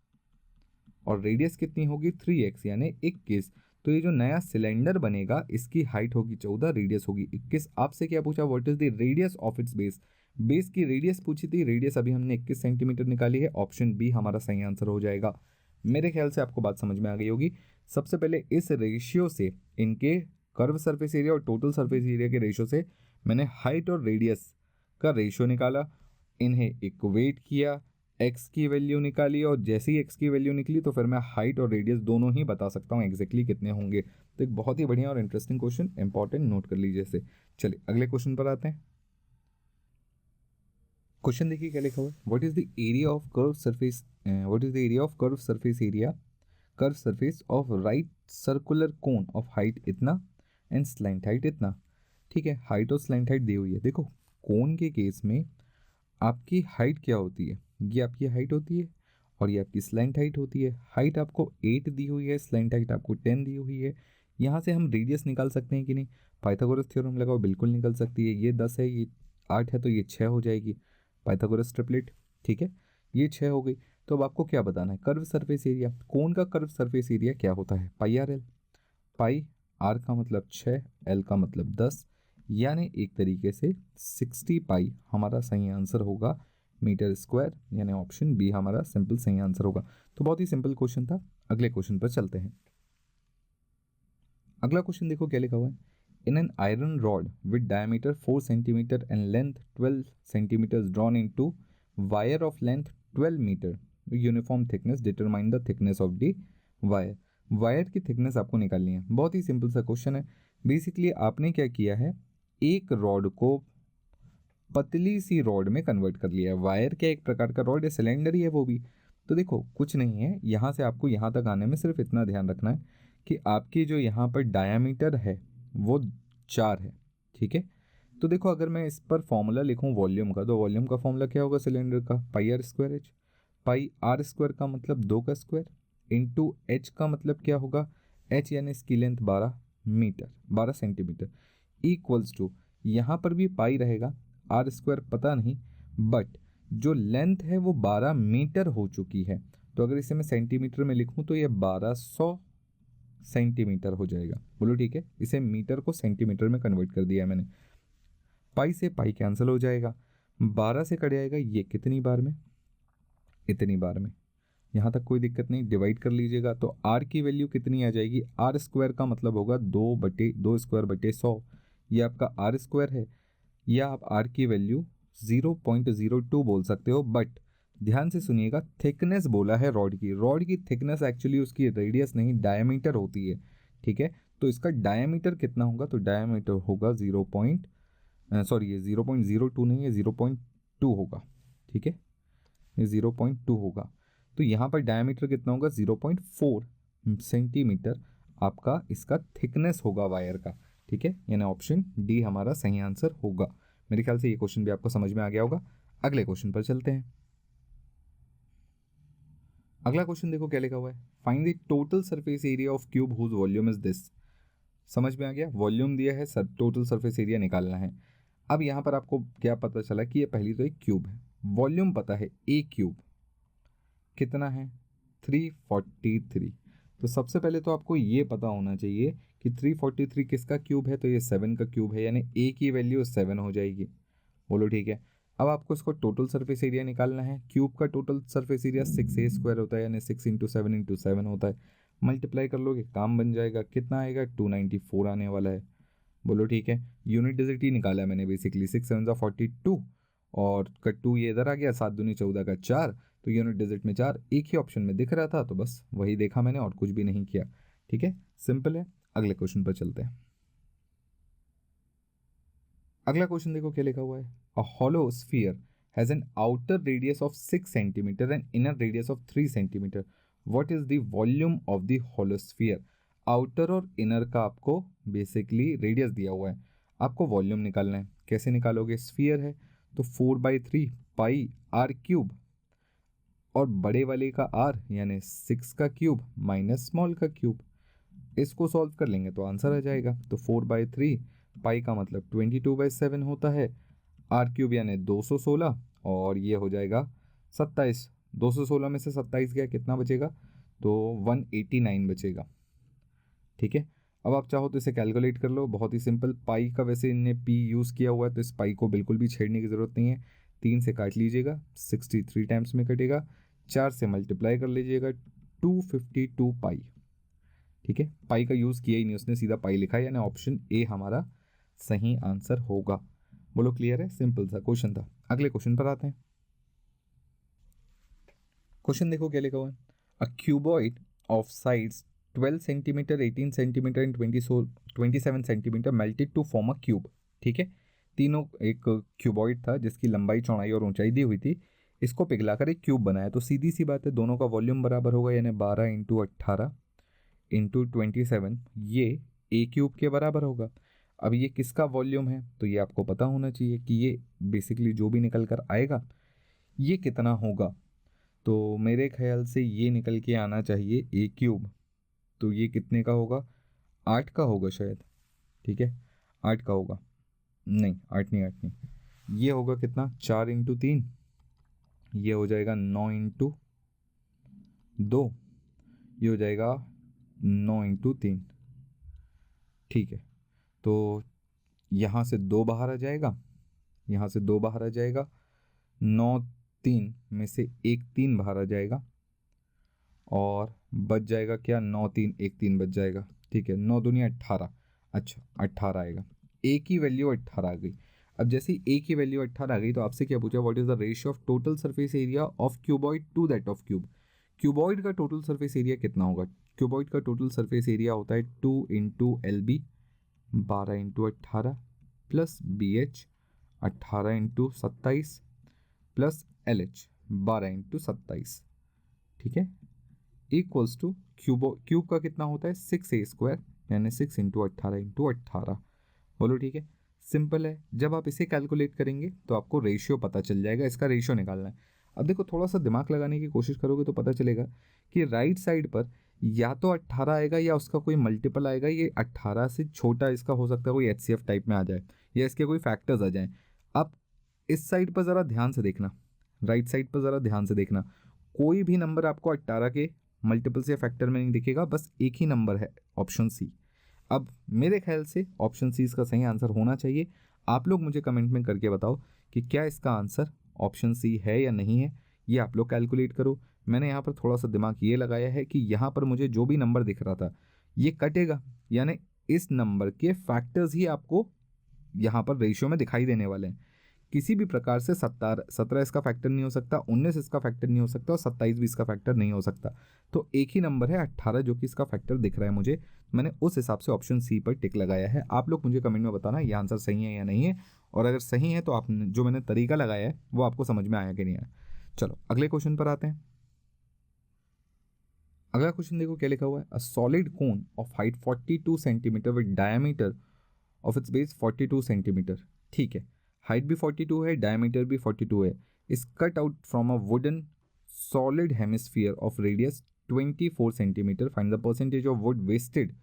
[SPEAKER 1] और रेडियस कितनी होगी 3x यानी 21। तो ये जो नया सिलेंडर बनेगा इसकी हाइट होगी 14, रेडियस होगी 21। आपसे क्या पूछा? What is the radius of its base? Base की रेडियस पूछी थी, रेडियस अभी हमने 21 सेंटीमीटर निकाली है। ऑप्शन बी हमारा सही आंसर हो जाएगा। मेरे ख्याल से आपको बात समझ में आ गई होगी। सबसे पहले इस रेशियो से, इनके कर्व सरफेस एरिया और टोटल सरफेस एरिया के रेशियो से मैंने हाइट और रेडियस का रेशियो निकाला, इन्हें इक्वेट किया, एक्स की वैल्यू निकाली और जैसे ही एक्स की वैल्यू निकली तो फिर मैं हाइट और रेडियस दोनों ही बता सकता हूँ एग्जैक्टली कितने होंगे। तो एक बहुत ही बढ़िया और इंटरेस्टिंग क्वेश्चन, इंपॉर्टेंट, नोट कर लीजिए इसे। चलिए अगले क्वेश्चन पर आते हैं। क्वेश्चन देखिए क्या लिखा हुआ है, what is the area of curve surface, what is the area of curve surface area, curve surface of right circular cone of height इतना एंड स्लैंट हाइट इतना। ठीक है, हाइट और स्लैंट हाइट दी हुई है। देखो कोन के केस में आपकी हाइट क्या होती है? ये आपकी हाइट होती है और ये आपकी स्लैंट हाइट होती है। हाइट आपको 8 दी हुई है, स्लैंट हाइट आपको 10 दी हुई है। यहाँ से हम रेडियस निकाल सकते हैं कि नहीं? पाइथागोरस थ्योरम लगाओ, बिल्कुल निकल सकती है। ये 10 है, ये 8 है, तो ये 6 हो जाएगी, पाइथागोरस ट्रिपलेट। ठीक है, ये 6 हो गई। तो अब आपको क्या बताना है? कर्व सरफेस एरिया, कोन का कर्व सरफेस एरिया क्या होता है? Pi R L. Pi are का मतलब 6, एल का मतलब 10, यानी एक तरीके से 60 पाई हमारा सही आंसर होगा मीटर स्क्वायर, यानी ऑप्शन बी हमारा सिंपल सही आंसर होगा। तो बहुत ही सिंपल क्वेश्चन था। अगले क्वेश्चन पर चलते हैं। अगला क्वेश्चन देखो क्या लिखा हुआ है, in an iron rod with diameter 4 centimetre and length 12 centimetre drawn into wire of length 12 metre uniform thickness, determine the thickness of the wire. Wire की थिकनेस आपको निकालनी है। बहुत ही सिंपल सा क्वेश्चन है। बेसिकली आपने क्या किया है, एक रॉड को पतली सी रॉड में कन्वर्ट कर लिया है। वायर क्या एक प्रकार का रॉड है, सिलेंडर ही है वो भी। तो देखो कुछ नहीं है, यहाँ से आपको यहाँ तक आने में सिर्फ इतना ध्यान रखना है कि आपकी जो यहाँ पर डायामीटर है वो 4 है। ठीक है, तो देखो अगर मैं इस पर फॉर्मूला लिखूँ वॉल्यूम का, तो वॉल्यूम का फॉर्मूला क्या होगा सिलेंडर का? Pi are square H. Pi are square का मतलब 2 का स्क्वायर इंटू एच का मतलब क्या होगा? एच यानी इसकी length 12 metre, 12 centimetre equals to, यहाँ पर भी पाई रहेगा, आर स्क्वायर पता नहीं, बट जो लेंथ है वो 12 मीटर हो चुकी है। तो अगर इसे मैं सेंटीमीटर में लिखूं तो ये 1200 सेंटीमीटर हो जाएगा। बोलो ठीक है, इसे मीटर को सेंटीमीटर में कन्वर्ट कर दिया है मैंने। पाई से पाई कैंसिल हो जाएगा, 12 से कट जाएगा ये कितनी बार में? इतनी बार में। यहाँ तक कोई दिक्कत नहीं, डिवाइड कर लीजिएगा। तो आर की वैल्यू कितनी आ जाएगी? आर स्क्वायर का मतलब होगा 2/2 स्क्वायर/100, ये आपका आर स्क्वायर है। या आप आर की वैल्यू 0.02 बोल सकते हो, बट ध्यान से सुनिएगा, थिकनेस बोला है रॉड की। रॉड की थिकनेस एक्चुअली उसकी रेडियस नहीं डायमीटर होती है। ठीक है, तो इसका डायमीटर कितना होगा? तो डायमीटर होगा 0.02 नहीं है, 0.2 होगा। ठीक है, ये 0.2 होगा। तो यहाँ पर डायमीटर कितना होगा? 0.4 सेंटीमीटर आपका इसका थिकनेस होगा वायर का। ठीक है, यानी ऑप्शन डी हमारा सही आंसर होगा। मेरे ख्याल से ये क्वेश्चन भी आपको समझ में आ गया होगा। अगले क्वेश्चन पर चलते हैं। अगला क्वेश्चन देखो क्या लिखा हुआ है, find the total surface area of cube whose volume is this. समझ में आ गया, वॉल्यूम दिया है, टोटल सरफेस एरिया निकालना है। अब यहाँ पर आपको क्या पता चला कि ये पहली तो एक क्यूब है, वॉल्यूम पता है ए क्यूब कितना है 343। तो सबसे पहले तो आपको ये पता होना चाहिए कि 343 किसका क्यूब है, तो ये 7 का क्यूब है, यानी ए की वैल्यू 7 हो जाएगी। बोलो ठीक है। अब आपको इसको टोटल सरफेस एरिया निकालना है। क्यूब का टोटल सरफेस एरिया 6a² होता है, यानी 6 × 7 × 7 होता है। मल्टीप्लाई कर लोगे काम बन जाएगा, कितना आएगा 294 आने वाला है। बोलो ठीक है। यूनिट डिजिट ही निकाला है मैंने बेसिकली, 6 7 42 और का 2 ये इधर आ गया, 7 दूनी 14 का 4, तो यूनिट डिजिट में 4 एक ही ऑप्शन में दिख रहा था, तो बस वही देखा मैंने और कुछ भी नहीं किया। ठीक है, सिंपल है। अगले क्वेश्चन पर चलते हैं। अगला क्वेश्चन देखो क्या लिखा हुआ है, a hollow sphere has an outer radius of 6 centimetre and inner radius of 3 centimetre, what is the volume of the hollow sphere. Outer और इनर का आपको बेसिकली रेडियस दिया हुआ है, आपको वॉल्यूम निकालना है। कैसे निकालोगे, स्फीयर है तो 4/3 पाई आर क्यूब, और बड़े वाले का आर यानी 6 का क्यूब माइनस स्मॉल का क्यूब, इसको सॉल्व कर लेंगे तो आंसर आ जाएगा। तो 4/3 पाई का मतलब 22/7 होता है, आर क्यूब यानी 216, और ये हो जाएगा 27। 216 में से 27 गया, कितना बचेगा, तो 189 बचेगा। ठीक है, अब आप चाहो तो इसे कैलकुलेट कर लो, बहुत ही सिंपल। पाई का वैसे इनने पी यूज़ किया हुआ है, तो इस पाई को बिल्कुल भी छेड़ने की ज़रूरत नहीं है। 3 से काट लीजिएगा, 63 टाइम्स में कटेगा। 4 से मल्टीप्लाई कर लीजिएगा, 252 पाई। ठीक है, पाई का यूज़ किया ही नहीं उसने, सीधा पाई लिखा है, यानी ऑप्शन ए हमारा सही आंसर होगा। बोलो क्लियर है, सिंपल सा क्वेश्चन था। अगले क्वेश्चन पर आते हैं। क्वेश्चन देखो क्या लिखा हुआ है, a cuboid of sides 12 centimetre, 18 centimetre and 27 centimetre melted to form a cube. ठीक है, तीनों एक क्यूबॉइड था जिसकी लंबाई चौड़ाई और ऊंचाई दी हुई थी, इसको पिघलाकर एक क्यूब बनाया। तो सीधी सी बात है, दोनों का वॉल्यूम बराबर होगा, यानी 12 × 18 × 27, ये ए क्यूब के बराबर होगा। अब ये किसका वॉल्यूम है, तो ये आपको पता होना चाहिए कि ये बेसिकली जो भी निकल कर आएगा ये कितना होगा। तो मेरे ख्याल से ये निकल के आना चाहिए ए क्यूब, तो ये कितने का होगा, 8 का होगा शायद। ठीक है, 8 का होगा, नहीं 8 नहीं, 8 नहीं, ये होगा कितना, 4 × 3, ये हो जाएगा 9 × 2, ये हो जाएगा 9 × 3। ठीक है, तो यहाँ से 2 बाहर आ जाएगा, यहाँ से 2 बाहर आ जाएगा, 9 3 में से एक 3 बाहर आ जाएगा, और बच जाएगा क्या, 9 3 1 3 बच जाएगा। ठीक है, 9 दूनी 18, अच्छा 18 आएगा, ए की वैल्यू 18 आ गई। अब जैसे ही ए की वैल्यू 18 आ गई, तो आपसे क्या पूछा, what is the ratio of total surface area of cuboid to that of cube. Cuboid का टोटल सरफेस एरिया कितना होगा, क्यूबॉइड का टोटल सरफेस एरिया होता है 2 × LB 12 × 18 plus BH 18 × 27 plus LH 12 × 27। ठीक है, इक्वल्स टू क्यूब का कितना होता है 6a², यानी 6 × 18 × 18। बोलो ठीक है, सिंपल है। जब आप इसे कैलकुलेट करेंगे तो आपको रेशियो पता चल जाएगा, इसका रेशियो निकालना है। अब देखो, थोड़ा सा दिमाग लगाने की कोशिश करोगे तो पता चलेगा कि राइट साइड पर या तो 18 आएगा या उसका कोई मल्टीपल आएगा। ये 18 से छोटा इसका हो सकता है कोई HCF टाइप में आ जाए, या इसके कोई फैक्टर्स आ जाएं। अब इस साइड पर ज़रा ध्यान से देखना, राइट साइड पर ज़रा ध्यान से देखना, कोई भी नंबर आपको 18 के मल्टीपल्स या फैक्टर में नहीं दिखेगा, बस एक ही नंबर है, ऑप्शन सी। अब मेरे ख्याल से ऑप्शन सी इसका सही आंसर होना चाहिए। आप लोग मुझे कमेंट में करके बताओ कि क्या इसका आंसर ऑप्शन सी है या नहीं है, ये आप लोग कैलकुलेट करो। मैंने यहाँ पर थोड़ा सा दिमाग ये लगाया है कि यहाँ पर मुझे जो भी नंबर दिख रहा था ये कटेगा, यानी इस नंबर के फैक्टर्स ही आपको यहाँ पर रेशियो में दिखाई देने वाले हैं। किसी भी प्रकार से 17 इसका फैक्टर नहीं हो सकता, 19 इसका फैक्टर नहीं हो सकता, और 27 भी इसका फैक्टर नहीं हो सकता। तो एक ही नंबर है 18 जो कि इसका फैक्टर दिख रहा है मुझे। मैंने उस हिसाब से ऑप्शन सी पर टिक लगाया है। आप लोग मुझे कमेंट में बताना ये आंसर सही है या नहीं है, और अगर सही है तो आप जो मैंने तरीका लगाया है वो आपको समझ में आया कि नहीं आया। चलो अगले क्वेश्चन पर आते हैं। अगला क्वेश्चन देखो क्या लिखा हुआ है, a solid cone of height 42 centimetre with diameter of its base 42 centimetre. ठीक है, हाइट भी 42 है, डायमीटर भी 42 है, is cut out from a wooden solid hemisphere of radius 24 centimeter. Find the percentage of wood wasted.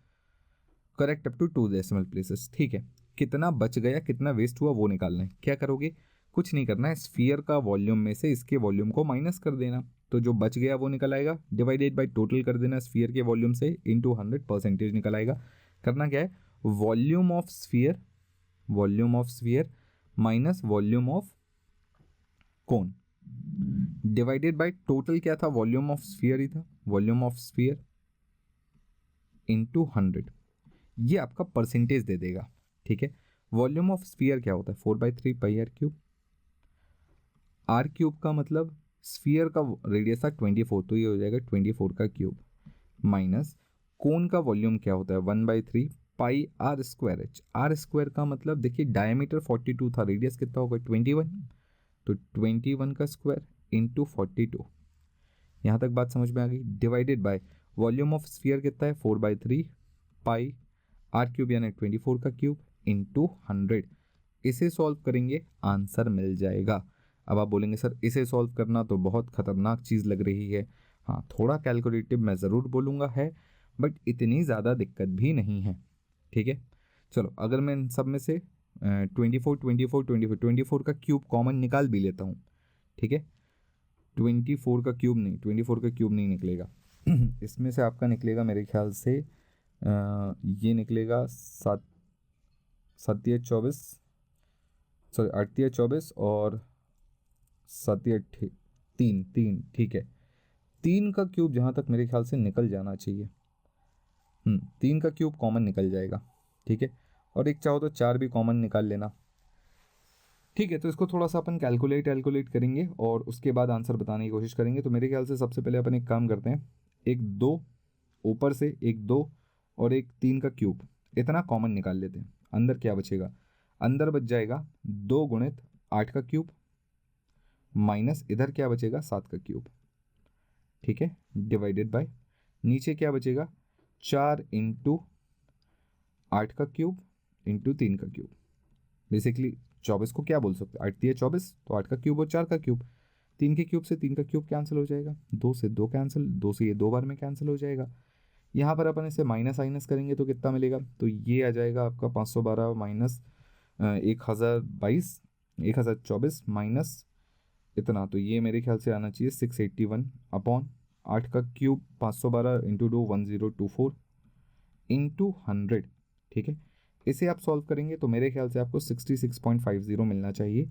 [SPEAKER 1] Correct up to 2 decimal places. ठीक है, कितना बच गया कितना वेस्ट हुआ वो निकालना है. क्या करोगे, कुछ नहीं करना है, स्फीयर का वॉल्यूम में से इसके वॉल्यूम को माइनस कर देना, तो जो बच गया वो निकल आएगा, डिवाइडेड बाय टोटल कर देना स्फीयर के वॉल्यूम से, इनटू 100 परसेंटेज निकल आएगा. करना क्या है, volume of sphere minus volume of cone divided by total क्या था, वॉल्यूम ऑफ स्फीयर ही था, वॉल्यूम ऑफ स्फीयर इनटू 100. ये आपका परसेंटेज दे देगा. ठीक है, वॉल्यूम ऑफ स्फीयर क्या होता है, 4/3 pi R cube. R cube का मतलब स्फीयर का रेडियस था 24, तो ये हो जाएगा 24 का क्यूब, माइनस कोन का वॉल्यूम क्या होता है 1/3 pi are square H. R square का मतलब देखिए डायमीटर 42 था, रेडियस कितना होगा 21, तो 21 का स्क्वायर इंटू 42. यहाँ तक बात समझ में आ गई. Divided by volume of sphere कितना है 4/3 पाई आर क्यूब यानी 24 का क्यूब इंटू 100. इसे सॉल्व करेंगे आंसर मिल जाएगा. अब आप बोलेंगे सर इसे सॉल्व करना तो बहुत खतरनाक चीज़ लग रही है. हाँ, थोड़ा कैलकुलेटिव मैं ज़रूर बोलूँगा है, बट इतनी ज़्यादा दिक्कत भी नहीं है. ठीक है, चलो अगर मैं इन सब में से 24 का क्यूब कॉमन निकाल भी लेता हूँ. ठीक है, 24 का क्यूब नहीं निकलेगा. इसमें से आपका निकलेगा मेरे ख्याल से ये निकलेगा 24 और 3. ठीक है, 3 का क्यूब जहाँ तक मेरे ख्याल से निकल जाना चाहिए. 3 का क्यूब कॉमन निकल जाएगा. ठीक है, और एक चाहो तो 4 भी कॉमन निकाल लेना. ठीक है, तो इसको थोड़ा सा अपन कैलकुलेट करेंगे और उसके बाद आंसर बताने की कोशिश करेंगे. तो मेरे ख्याल से सबसे पहले अपन एक काम करते हैं, एक 2 ऊपर से, एक 2 और एक 3 का क्यूब, इतना कॉमन निकाल लेते हैं. अंदर क्या बचेगा, अंदर बच जाएगा 2 गुणित 8 का क्यूब माइनस इधर क्या बचेगा 7 का क्यूब. ठीक है, डिवाइडेड बाय नीचे क्या बचेगा 4 इंटू 8 का क्यूब इंटू 3 का क्यूब. बेसिकली 24 को क्या बोल सकते हैं, 8 × 24, तो 8 का क्यूब और 4 का क्यूब. 3 के क्यूब से 3 का क्यूब कैंसिल हो जाएगा, 2 से 2 कैंसिल, 2 से ये 2 बार में कैंसिल हो जाएगा. यहाँ पर अपन इसे माइनस करेंगे तो कितना मिलेगा, तो ये आ जाएगा आपका 512 माइनस 1024 माइनस इतना, तो ये मेरे ख्याल से आना चाहिए 681 अपॉन 8 का क्यूब 512 इंटू 2 1024 इंटू 100. ठीक है, इसे आप सॉल्व करेंगे तो मेरे ख्याल से आपको 66.50 मिलना चाहिए,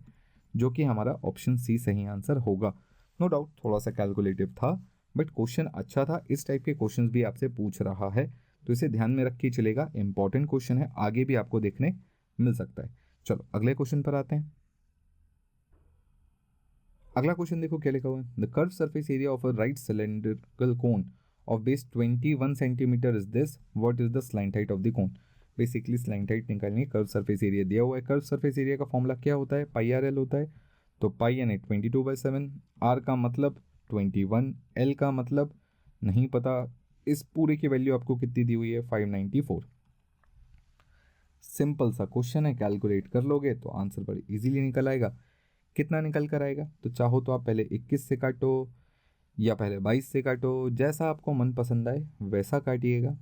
[SPEAKER 1] जो कि हमारा ऑप्शन सी सही आंसर होगा. नो डाउट थोड़ा सा कैलकुलेटिव था, बट क्वेश्चन अच्छा था. इस टाइप के क्वेश्चंस भी आपसे पूछ रहा है, तो इसे ध्यान में रख के चलेगा. इंपॉर्टेंट क्वेश्चन है, आगे भी आपको देखने मिल सकता है. चलो अगले क्वेश्चन पर आते हैं. अगला क्वेश्चन देखो क्या लिखा हुआ है. The curve surface area of a right cylindrical cone of base 21 centimetre is this, what is the slant height of the cone. Basically slant height निकालनी है, कर्व सरफेस एरिया दिया हुआ है. कर्व सरफेस एरिया का formula क्या होता है, pi R L होता है. तो पाई यानी 22/7, आर का मतलब 21, एल का मतलब नहीं पता. इस पूरे की वैल्यू आपको कितनी दी हुई है 594. सिंपल सा क्वेश्चन है, कैलकुलेट कर लोगे तो आंसर बड़ी इजीली निकल आएगा. कितना निकल कर आएगा, तो चाहो तो आप पहले 21 से काटो या पहले 22 से काटो, जैसा आपको मन पसंद आए वैसा काटिएगा.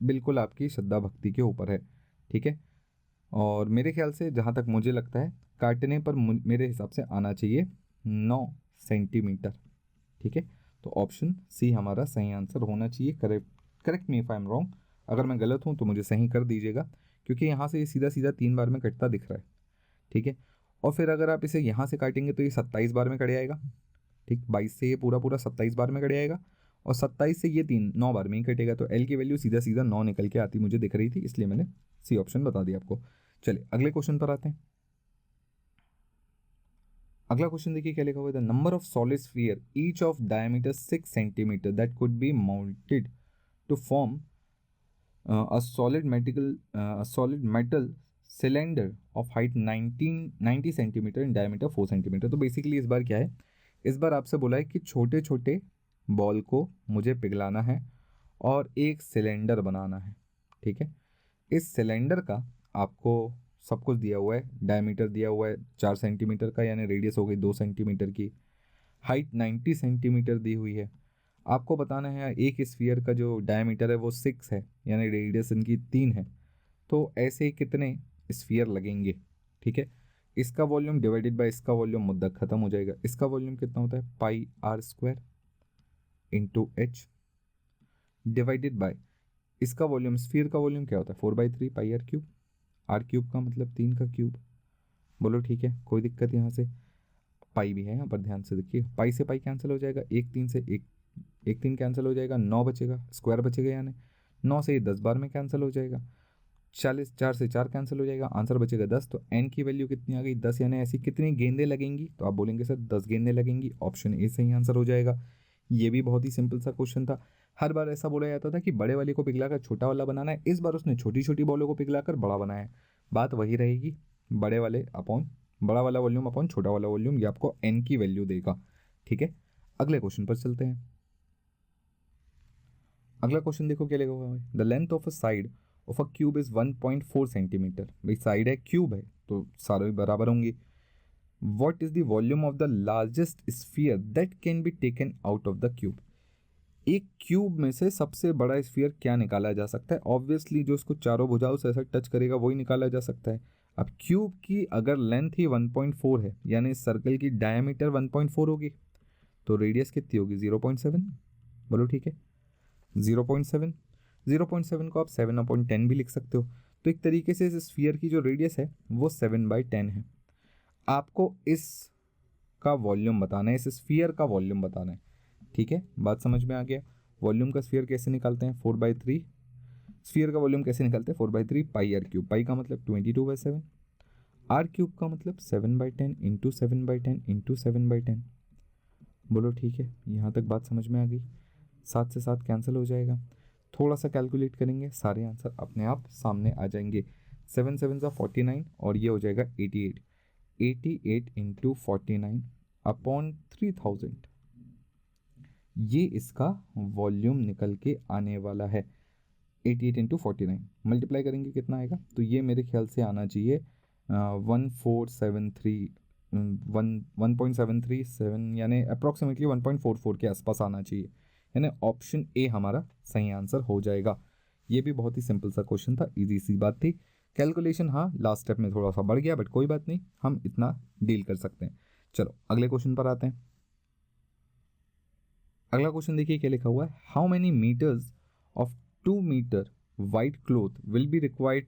[SPEAKER 1] बिल्कुल आपकी श्रद्धा भक्ति के ऊपर है. ठीक है, और मेरे ख्याल से जहाँ तक मुझे लगता है काटने पर मेरे हिसाब से आना चाहिए 9 सेंटीमीटर. ठीक है, तो ऑप्शन सी हमारा सही आंसर होना चाहिए. Correct me if I am wrong. अगर मैं गलत हूँ तो मुझे सही कर दीजिएगा, क्योंकि यहाँ से ये सीधा 3 बार में कटता दिख रहा है. ठीक है, और फिर अगर आप इसे यहाँ से काटेंगे तो ये 27 बार में कट जाएगा. ठीक, 22 से ये पूरा 27 बार में कट जाएगा, और 27 से ये 9 बार में ही कटेगा. तो एल की वैल्यू सीधा 9 निकल के आती मुझे दिख रही थी, इसलिए मैंने सी ऑप्शन बता दिया आपको. चलिए अगले क्वेश्चन पर आते हैं. अगला क्वेश्चन देखिए क्या लिखा हुआ है. The number of solid sphere each of diameter 6 centimetre that could be mounted to form a solid metal cylinder of height 90 centimetre in diameter 4 centimetre. तो बेसिकली इस बार क्या है, इस बार आपसे बोला है कि छोटे छोटे बॉल को मुझे पिघलाना है और एक सिलेंडर बनाना है. ठीक है, इस सिलेंडर का आपको सब कुछ दिया हुआ है. डायमीटर दिया हुआ है 4 सेंटीमीटर का, यानी रेडियस हो गई 2 सेंटीमीटर की. हाइट 90 सेंटीमीटर दी हुई है। आपको बताना है एक स्फीयर का जो डायमीटर है वो 6 है, यानी रेडियस इनकी 3 है। तो ऐसे कितने स्फीयर लगेंगे, ठीक है। इसका वॉल्यूम डिवाइडेड बाय इसका वॉल्यूम, मुद्दा खत्म हो जाएगा। इसका वॉल्यूम कितना होता है, pi are square into H, divided by इसका वॉल्यूम, स्फीयर का वॉल्यूम क्या होता है, 4/3 pi R cube. R cube का मतलब 3 का क्यूब। बोलो ठीक है, कोई दिक्कत यहाँ से। पाई भी है यहाँ पर, ध्यान से देखिए, पाई से पाई कैंसिल हो जाएगा, एक 3 से एक 3 कैंसिल हो जाएगा, 9 बचेगा, स्क्वायर बचेगा, यानी 9 से ये 10 बार में कैंसिल हो जाएगा, 40, 4 से 4 कैंसिल हो जाएगा, आंसर बचेगा 10। तो एन की वैल्यू कितनी आ गई, 10, यानी ऐसी कितनी गेंदें लगेंगी, तो आप बोलेंगे सर 10 गेंदें लगेंगी। ऑप्शन ए सही आंसर हो जाएगा। ये भी बहुत ही सिंपल सा क्वेश्चन था। हर बार ऐसा बोला जाता था कि बड़े वाले को पिघलाकर छोटा वाला बनाना है, इस बार उसने छोटी छोटी बॉलों को पिघलाकर बड़ा बनाया है। बात वही रहेगी, बड़े वाले अपॉन बड़ा वाला वॉल्यूम अपॉन छोटा वाला वॉल्यूम, ये आपको एन की वैल्यू देगा, ठीक है। अगले क्वेश्चन पर चलते हैं। अगला क्वेश्चन देखो क्या लिखा हुआ है, the length of a side of a cube is 1.4 centimetre. भाई साइड है, क्यूब है, तो सारे बराबर होंगे। What is the volume of the largest sphere that can be taken out of the cube. एक क्यूब में से सबसे बड़ा स्फीयर क्या निकाला जा सकता है, ऑब्वियसली जो उसको चारों भुजाओं से ऐसा टच करेगा वही निकाला जा सकता है। अब क्यूब की अगर लेंथ ही 1.4 है, यानी सर्कल की डायमीटर 1.4 होगी, तो रेडियस कितनी होगी, 0.7। बोलो ठीक है, 0.7। 0.7 को आप 7/10 भी लिख सकते हो। तो एक तरीके से इस स्फीयर की जो रेडियस है वो 7/10 है। आपको इस का वॉल्यूम बताना है, इस स्फीयर का वॉल्यूम बताना है, ठीक है। बात समझ में आ गया। वॉल्यूम का स्फीयर कैसे निकालते हैं, 4/3। स्फीयर का वॉल्यूम कैसे निकालते हैं, 4/3 पाई आर क्यूब। पाई का मतलब 22/7, आर क्यूब का मतलब 7/10 इंटू 7/10 इंटू 7/10। बोलो ठीक है, यहाँ तक बात समझ में आ गई। 7 से 7 कैंसिल हो जाएगा, थोड़ा सा कैलकुलेट करेंगे, सारे आंसर अपने आप सामने आ जाएंगे। 7 7 सा 49 और ये हो जाएगा 88। 88 इंटू 49 अपॉन 3000, ये इसका वॉल्यूम निकल के आने वाला है। 88 इंटू 49 मल्टीप्लाई करेंगे कितना आएगा, तो ये मेरे ख्याल से आना चाहिए 1473 1.737, यानी अप्रॉक्सीमेटली 1.44 के आसपास आना चाहिए, यानी ऑप्शन ए हमारा सही आंसर हो जाएगा। ये भी बहुत ही सिंपल सा क्वेश्चन था, इजी सी बात थी। कैलकुलेशन हाँ लास्ट स्टेप में थोड़ा सा बढ़ गया, बट कोई बात नहीं, हम इतना डील कर सकते हैं। चलो अगले क्वेश्चन पर आते हैं। अगला क्वेश्चन देखिए क्या लिखा हुआ है, how many metres of 2 metre white cloth will be required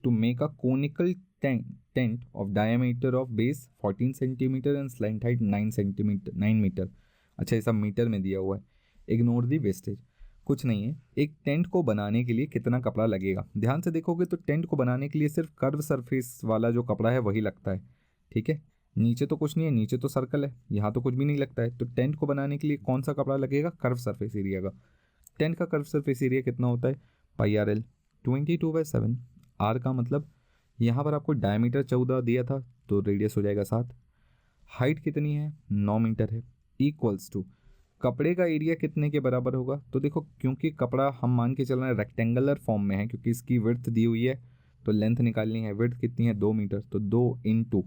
[SPEAKER 1] to make a conical tent of diameter of base 14 centimetre and slant height 9 metre. अच्छा ये सब मीटर में दिया हुआ है, इग्नोर दी वेस्टेज। कुछ नहीं है, एक टेंट को बनाने के लिए कितना कपड़ा लगेगा, ध्यान से देखोगे तो टेंट को बनाने के लिए सिर्फ कर्व सरफेस वाला जो कपड़ा है वही लगता है, ठीक है। नीचे तो कुछ नहीं है, नीचे तो सर्कल है, यहाँ तो कुछ भी नहीं लगता है। तो टेंट को बनाने के लिए कौन सा कपड़ा लगेगा, कर्व सरफेस एरिया का। टेंट का कर्व सरफेस एरिया कितना होता है, पाई आर एल 22/7। आर का मतलब यहाँ पर आपको डायमीटर 14 दिया था, तो रेडियस हो जाएगा 7। हाइट कितनी है, 9 मीटर है, इक्वल्स टू कपड़े का एरिया कितने के बराबर होगा। तो देखो क्योंकि कपड़ा हम मान के चल रहे हैं रेक्टेंगुलर फॉर्म में है, क्योंकि इसकी विड्थ दी हुई है, तो लेंथ निकालनी है, विड्थ कितनी है 2 मीटर, तो 2 इंटू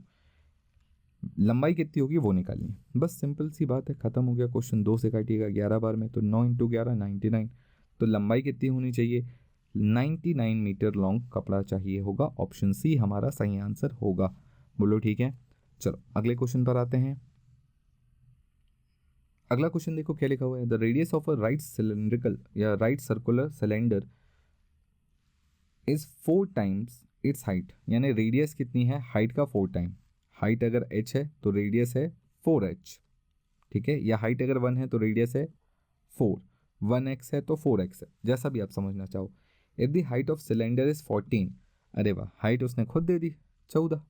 [SPEAKER 1] लंबाई कितनी होगी वो निकालनी है। बस सिंपल सी बात है, खत्म हो गया क्वेश्चन। 2 से काटिएगा 11 बार में, तो 9 इंटू 11 99। तो लंबाई कितनी होनी चाहिए, 99 मीटर लॉन्ग कपड़ा चाहिए होगा। ऑप्शन सी हमारा सही आंसर होगा। बोलो ठीक है। चलो अगले क्वेश्चन पर आते हैं। अगला क्वेश्चन देखो क्या लिखा हुआ है, the radius of a right cylindrical या right circular cylinder is 4 times its height, यानी रेडियस कितनी है, हाइट का 4 टाइम। हाइट अगर h है तो रेडियस है 4h, ठीक है, या हाइट अगर 1 है तो रेडियस है 4, 1x है तो 4x है, जैसा भी आप समझना चाहो। If the height of cylinder is 14, अरे वाह, हाइट उसने खुद दे दी 14,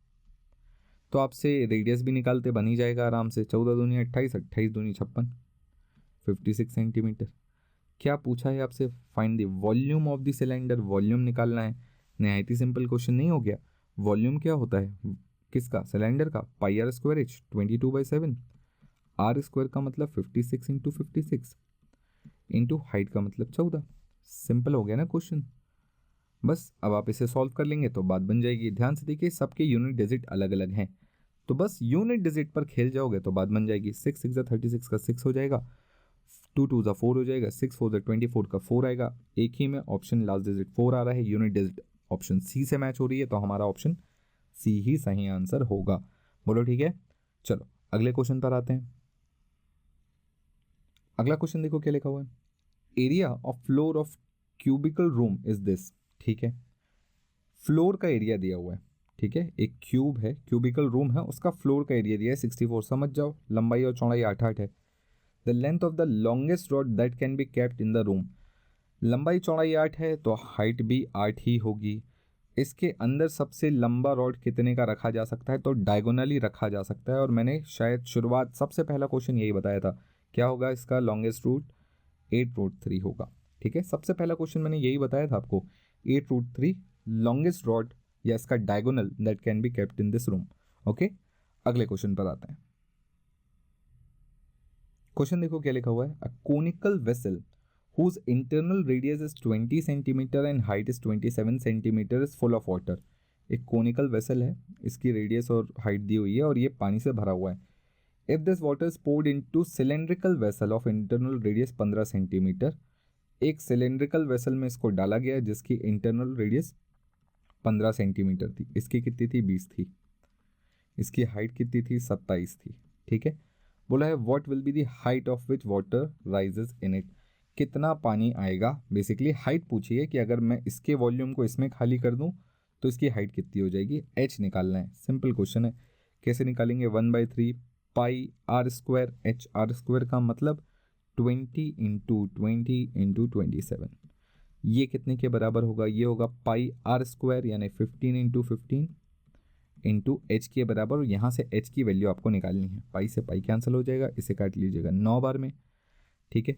[SPEAKER 1] तो आपसे रेडियस भी निकालते बन ही जाएगा आराम से। 14 दूनी 28, 28 दूनी 56, 56 सेंटीमीटर। क्या पूछा है आपसे, find the volume of the cylinder, volume निकालना है। नहायत ही सिंपल क्वेश्चन नहीं हो गया। वॉल्यूम क्या होता है किसका, सिलेंडर का, pi are square H 22/7। R square का मतलब 56 इंटू 56 इंटू हाइट का मतलब 14। सिंपल हो गया ना क्वेश्चन। बस अब आप इसे सॉल्व कर लेंगे तो बात बन जाएगी। ध्यान से देखिए सबके यूनिट डिजिट अलग अलग हैं, तो बस यूनिट डिजिट पर खेल जाओगे तो बात बन जाएगी। 6 6 36 का 6 हो जाएगा, 2 2 4 हो जाएगा, 6 4 24 का 4 आएगा। एक ही में ऑप्शन लास्ट डिजिट 4 आ रहा है, यूनिट डिजिट ऑप्शन सी से मैच हो रही है, तो हमारा ऑप्शन सी ही सही आंसर होगा। बोलो ठीक है। चलो अगले क्वेश्चन पर आते हैं। अगला क्वेश्चन देखो क्या लिखा हुआ है, area of floor of cubicle room is this. ठीक है, फ्लोर का एरिया दिया हुआ है। ठीक है, एक क्यूब है, क्यूबिकल रूम है, उसका फ्लोर का एरिया दिया है 64। समझ जाओ, लंबाई और चौड़ाई 8 8 है। The length of the longest rod that can be kept in the room. लंबाई चौड़ाई 8 है तो हाइट भी 8 ही होगी। इसके अंदर सबसे लंबा रॉड कितने का रखा जा सकता है, तो डायगोनली रखा जा सकता है। और मैंने शायद शुरुआत सबसे पहला क्वेश्चन यही बताया था, क्या होगा इसका लॉन्गेस्ट रूट, 8√3 होगा। ठीक है, सबसे पहला क्वेश्चन मैंने यही बताया था आपको, 8√3 लॉन्गेस्ट रॉड या इसका diagonal that can be kept in this room. Okay, अगले क्वेश्चन पर आते हैं। क्वेश्चन देखो क्या लिखा हुआ है, a conical vessel whose internal radius is 20 centimeter and height is 27 centimeter is full of water। एक कोनिकल वेसल है, इसकी रेडियस और हाइट दी हुई है और ये पानी से भरा हुआ है। If this water is poured into cylindrical vessel of internal radius 15 centimetre, एक सिलेंड्रिकल वेसल में इसको डाला गया जिसकी इंटरनल रेडियस 15 सेंटीमीटर थी, इसकी कितनी थी 20 थी, इसकी हाइट कितनी थी 27 थी। ठीक है, बोला है what will be the height of which water rises in it, कितना पानी आएगा। बेसिकली हाइट पूछी है कि अगर मैं इसके वॉल्यूम को इसमें खाली कर दूं तो इसकी हाइट कितनी हो जाएगी, एच निकालना है। सिंपल क्वेश्चन है, कैसे निकालेंगे, 1/3 pi are square, H R square का मतलब 20 × 20 × 27। ये कितने के बराबर होगा, ये होगा पाई आर स्क्वायर यानी 15 × 15 इंटू एच के बराबर। यहाँ से एच की वैल्यू आपको निकालनी है, पाई से पाई कैंसिल हो जाएगा, इसे काट लीजिएगा 9 बार में। ठीक है,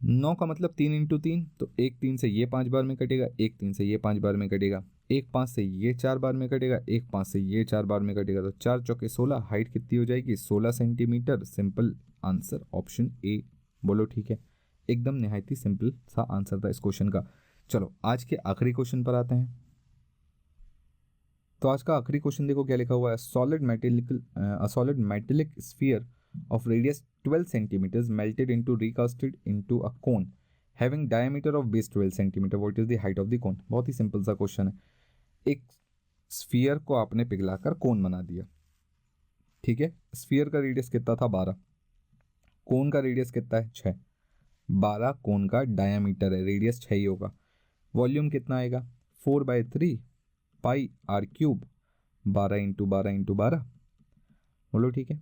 [SPEAKER 1] 9 का मतलब 3 × 3, तो एक 3 से ये 5 बार में कटेगा, एक 3 से ये 5 बार में कटेगा, एक 5 से ये 4 बार में कटेगा, एक 5 से ये 4 बार में कटेगा, तो 4 चौके 16, हाइट कितनी हो जाएगी 16 centimetre. Simple answer option A. बोलो ठीक है, एकदम निहायत ही सिंपल सा आंसर था इस क्वेश्चन का। चलो आज के आखिरी क्वेश्चन पर आते हैं। तो आज का आखिरी क्वेश्चन देखो क्या लिखा हुआ है, solid metallic sphere of radius 12 centimeters melted into recasted into a cone having diameter of base 12 centimeter, what is the height of the cone। बहुत ही सिंपल सा क्वेश्चन है, एक स्फीयर को आपने पिघलाकर कोन बना दिया। ठीक है, स्फीयर का रेडियस कितना था 12, कोन का रेडियस कितना है 6, 12 कोन का डायमीटर है, रेडियस 6 ही होगा। वॉल्यूम कितना आएगा 4/3 पाई आर क्यूब, 12 × 12 × 12। बोलो ठीक है,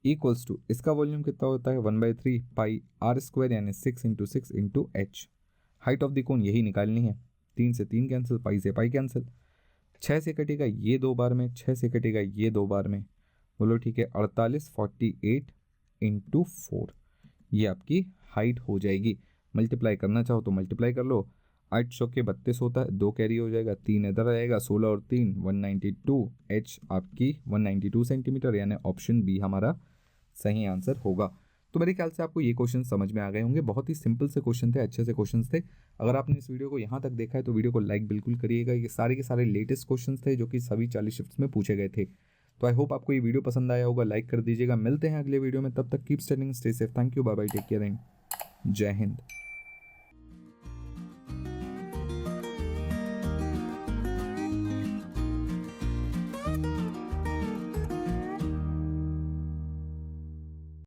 [SPEAKER 1] इक्वल्स टू इसका वॉल्यूम कितना होता है 1/3 पाई आर स्क्वायर यानी 6 × 6 × h। हाइट ऑफ द कोन यही निकालनी है, 3 से 3 कैंसिल, पाई से पाई कैंसिल, 6 से कटेगा ये 2 बार में, 6 से कटेगा ये 2 बार में। बोलो ठीक है, 48 48 × 4 ये आपकी हाइट हो जाएगी। मल्टीप्लाई करना चाहो तो मल्टीप्लाई कर लो, 8 चौके 32 होता है, 2 कैरी हो जाएगा, 3 इधर आएगा, 16 और 3 192, h आपकी 192 सेंटीमीटर, यानी ऑप्शन बी हमारा सही आंसर होगा। तो मेरे ख्याल से आपको ये क्वेश्चन समझ में आ गए होंगे, बहुत ही सिंपल से क्वेश्चन थे, अच्छे से क्वेश्चन थे। अगर आपने इस वीडियो को यहाँ तक देखा है तो वीडियो को लाइक बिल्कुल करिएगा, ये सारे के सारे लेटेस्ट क्वेश्चन थे जो कि सभी 40 शिफ्ट्स में पूछे गए थे। तो आई होप आपको ये वीडियो पसंद आया होगा, लाइक कर दीजिएगा। मिलते हैं अगले वीडियो में, तब तक keep studying, stay safe, thank you, bye bye, take care and जय हिंद।